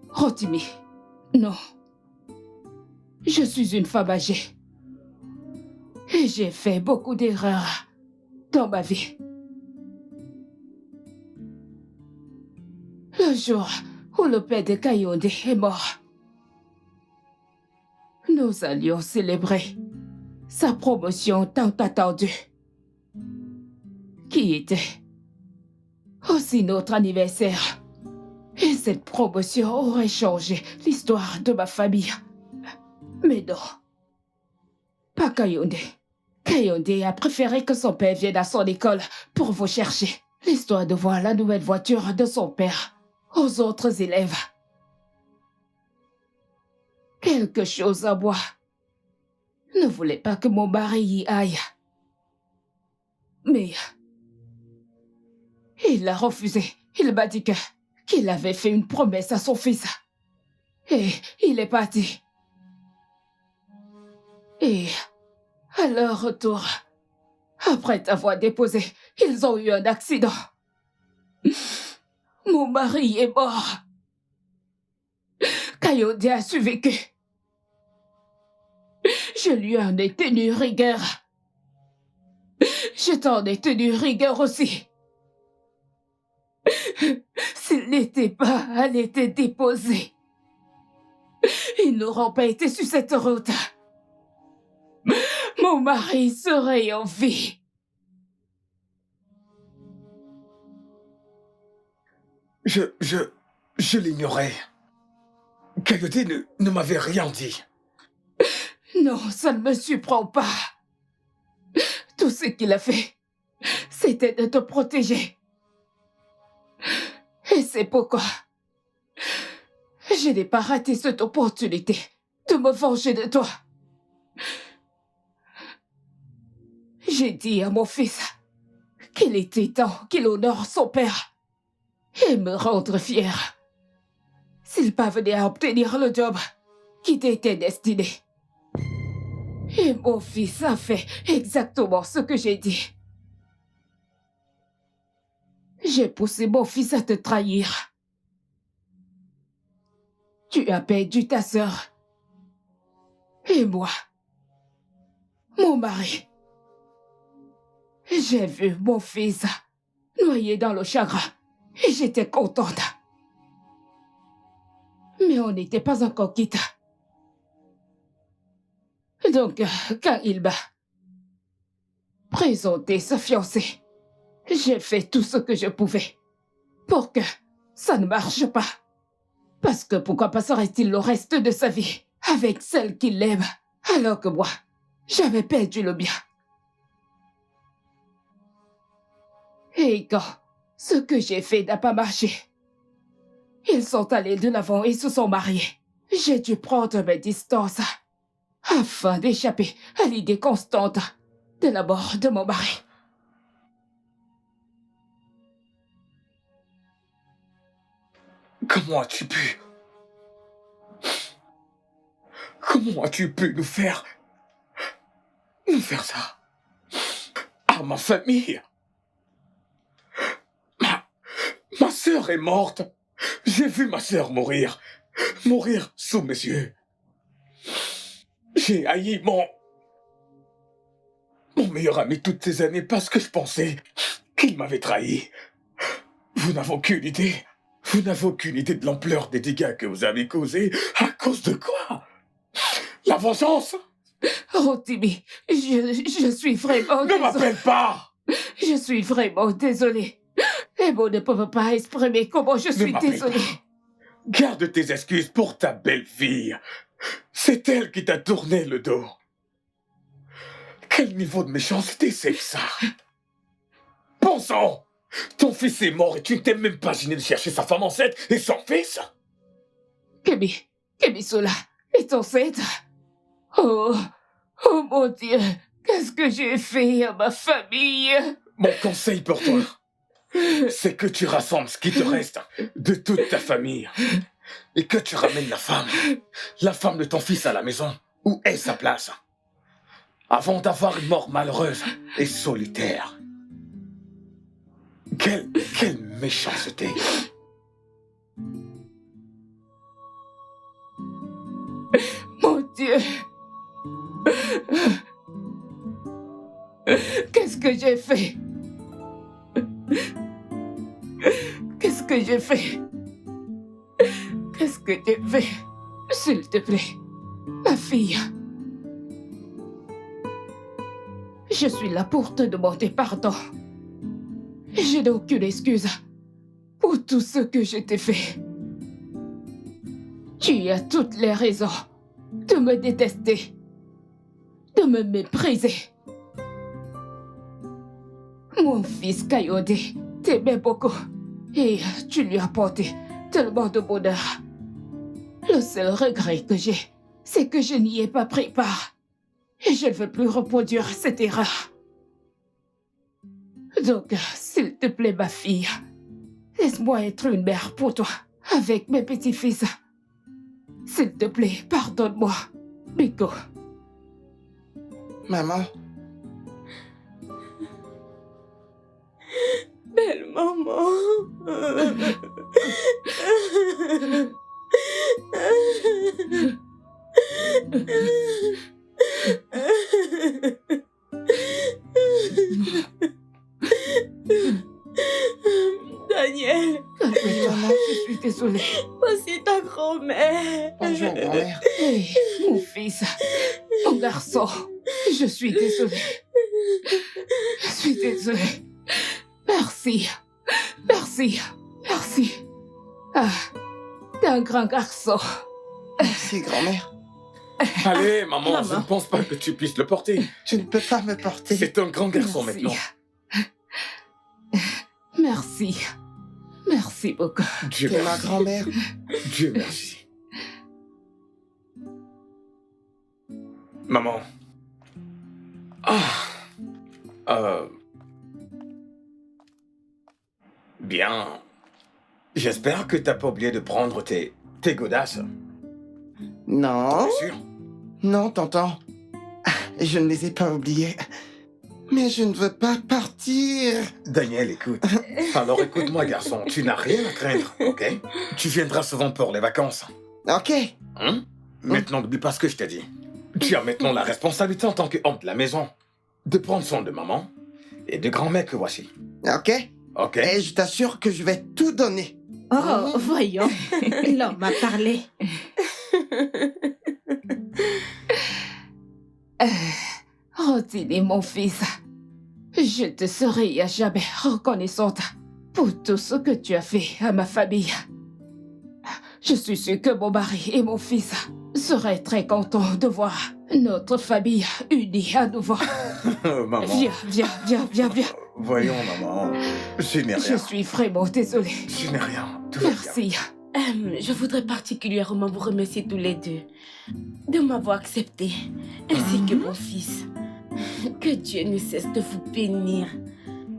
Rotimi, non. Je suis une femme âgée. Et j'ai fait beaucoup d'erreurs dans ma vie. Le jour où le père de Kayonde est mort, nous allions célébrer sa promotion tant attendue, qui était aussi notre anniversaire. Et cette promotion aurait changé l'histoire de ma famille. Mais non, pas Kayonde. Kayonde a préféré que son père vienne à son école pour vous chercher, l'histoire de voir la nouvelle voiture de son père aux autres élèves. Quelque chose à moi ne voulait pas que mon mari y aille. Mais il a refusé. Il m'a dit qu'il avait fait une promesse à son fils. Et il est parti. Et à leur retour, après t'avoir déposé, ils ont eu un accident. Mon mari est mort. Kayode a survécu. Je lui en ai tenu rigueur. Je t'en ai tenu rigueur aussi. S'il n'était pas allé te déposer, ils n'auront pas été sur cette route. Mon mari serait en vie. Je l'ignorais. Coyote ne m'avait rien dit. Non, ça ne me surprend pas. Tout ce qu'il a fait, c'était de te protéger. Et c'est pourquoi je n'ai pas raté cette opportunité de me venger de toi. J'ai dit à mon fils qu'il était temps qu'il honore son père et me rendre fier s'il parvenait à obtenir le job qui t'était destiné. Et mon fils a fait exactement ce que j'ai dit. J'ai poussé mon fils à te trahir. Tu as perdu ta sœur. Et moi, mon mari. J'ai vu mon fils noyé dans le chagrin et j'étais contente. Mais on n'était pas encore quittes. Donc, quand il m'a présenté sa fiancée, j'ai fait tout ce que je pouvais pour que ça ne marche pas. Parce que pourquoi passerait-il le reste de sa vie avec celle qu'il aime, alors que moi, j'avais perdu le mien. Et quand ce que j'ai fait n'a pas marché, ils sont allés de l'avant et se sont mariés. J'ai dû prendre mes distances afin d'échapper à l'idée constante de la mort de mon mari. Comment as-tu pu? Comment as-tu pu nous faire ça? À ma famille? Ma sœur est morte. J'ai vu ma sœur mourir sous mes yeux. J'ai haï mon meilleur ami toutes ces années parce que je pensais qu'il m'avait trahi. Vous n'avez aucune idée. Vous n'avez aucune idée de l'ampleur des dégâts que vous avez causés. À cause de quoi? La vengeance? Rotimi, je suis vraiment désolée. Ne m'appelle pas! Je suis vraiment désolée. Les mots ne peuvent pas exprimer comment je suis désolée. Pas. Garde tes excuses pour ta belle-fille. C'est elle qui t'a tourné le dos. Quel niveau de méchanceté c'est que ça? Bon sang! Ton fils est mort et tu ne t'es même pas gêné de chercher sa femme enceinte et son fils? Kemi Sola est enceinte? Oh mon Dieu, qu'est-ce que j'ai fait à ma famille? Mon conseil pour toi, c'est que tu rassembles ce qui te reste de toute ta famille et que tu ramènes la femme de ton fils à la maison, où est sa place? Avant d'avoir une mort malheureuse et solitaire. Quelle méchanceté! Mon Dieu! Qu'est-ce que j'ai fait? Qu'est-ce que j'ai fait? Qu'est-ce que j'ai fait? S'il te plaît, ma fille. Je suis là pour te demander pardon. Je n'ai aucune excuse pour tout ce que je t'ai fait. Tu as toutes les raisons de me détester, de me mépriser. Mon fils Kayode t'aimait beaucoup et tu lui as apporté tellement de bonheur. Le seul regret que j'ai, c'est que je n'y ai pas pris part. Et je ne veux plus reproduire cette erreur. Donc, s'il te plaît, ma fille, laisse-moi être une mère pour toi, avec mes petits-fils. S'il te plaît, pardonne-moi, Biko. Maman. Belle maman. Daniel. Calme-toi, je suis désolée. Voici ta grand-mère. Bonjour, grand-mère. Hey, mon fils, mon garçon, je suis désolée. Je suis désolée. Merci, merci, merci. Ah, t'es un grand garçon. Merci, grand-mère. Allez, maman, Maman. je ne pense pas que tu puisses le porter. Tu ne peux pas me porter. C'est un grand garçon Merci. maintenant. Merci. Merci beaucoup. Dieu T'es ma merci. grand-mère. Dieu merci. Maman. Bien. J'espère que t'as pas oublié de prendre tes godasses. Non. Bien sûr. Non, tonton. Je ne les ai pas oubliés. Mais je ne veux pas partir. Daniel, écoute. Alors écoute-moi, garçon. Tu n'as rien à craindre, ok? Tu viendras souvent pour les vacances. Ok. Hein? Maintenant, n'oublie pas ce que je t'ai dit. Tu as maintenant la responsabilité en tant qu'homme de la maison de prendre soin de maman et de grand-mère que voici. Ok. Ok? Et je t'assure que je vais tout donner. Oh, voyons. L'homme a parlé. Rotini, mon fils, je te serai à jamais reconnaissante pour tout ce que tu as fait à ma famille. Je suis sûre que mon mari et mon fils seraient très contents de voir notre famille unie à nouveau. Maman. Viens. Voyons, maman. Je n'ai Je rien. suis vraiment désolée. Je n'ai rien. Tout va bien. Merci. Je voudrais particulièrement vous remercier tous les deux de m'avoir accepté, ainsi que mon fils. Que Dieu ne cesse de vous bénir.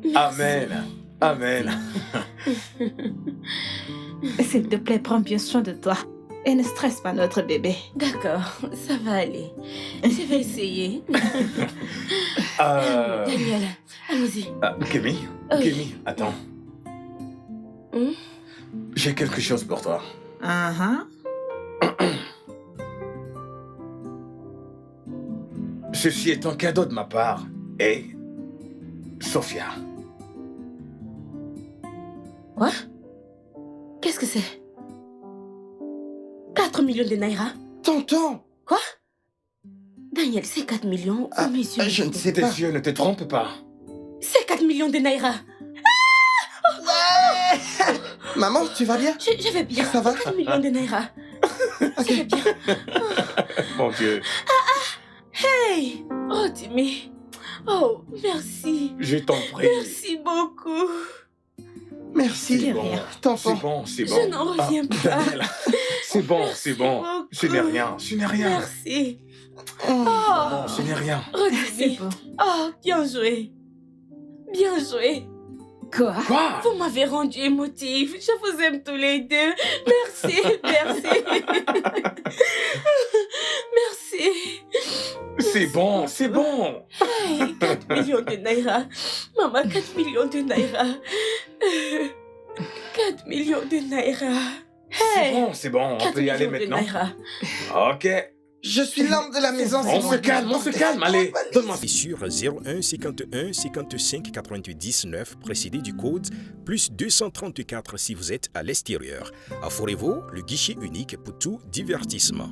Merci. Amen. Amen. S'il te plaît, prends bien soin de toi. Et ne stresse pas notre bébé. D'accord, ça va aller. Je vais essayer. Euh, Daniel, allons-y. Kémy, Oui. Kémy, attends. Hum? J'ai quelque chose pour toi. Ceci est un cadeau de ma part. Et Sophia. Quoi? Qu'est-ce que c'est? 4 millions de naira? Tonton. Quoi? Daniel, c'est 4 millions. Ah, Oh, mes yeux. je ne sais Tes pas. yeux ne te trompent pas. C'est 4 millions de naira. Maman, tu vas bien? Je vais bien. Ça va? 4 millions de naira. Je vais bien. Mon Dieu. Hey! Oh, Timmy. Oh, merci. Je t'en prie. Merci beaucoup. Merci. C'est bon. Tonton. C'est bon, c'est bon. Je n'en reviens pas. Daniel. C'est bon, c'est bon. beaucoup. Ce n'est rien, ce n'est rien. Merci. Hum. Oh, Ce n'est rien. Rodney. Oh, bien joué. Bien joué. Quoi? Quoi? Vous m'avez rendu émotive. Je vous aime tous les deux. Merci, merci. Merci. C'est bon, c'est bon. Hey, 4 millions de naira. Maman, 4 millions de naira. 4 millions de naira. Hey, C'est bon, on 4 peut y aller millions de maintenant. naira. Ok. Je suis l'homme de la maison. On se calme, allez. Donne-moi Et sur 01 51 55 98 9 précédé du code plus 234 si vous êtes à l'extérieur. À Forevo, le guichet unique pour tout divertissement.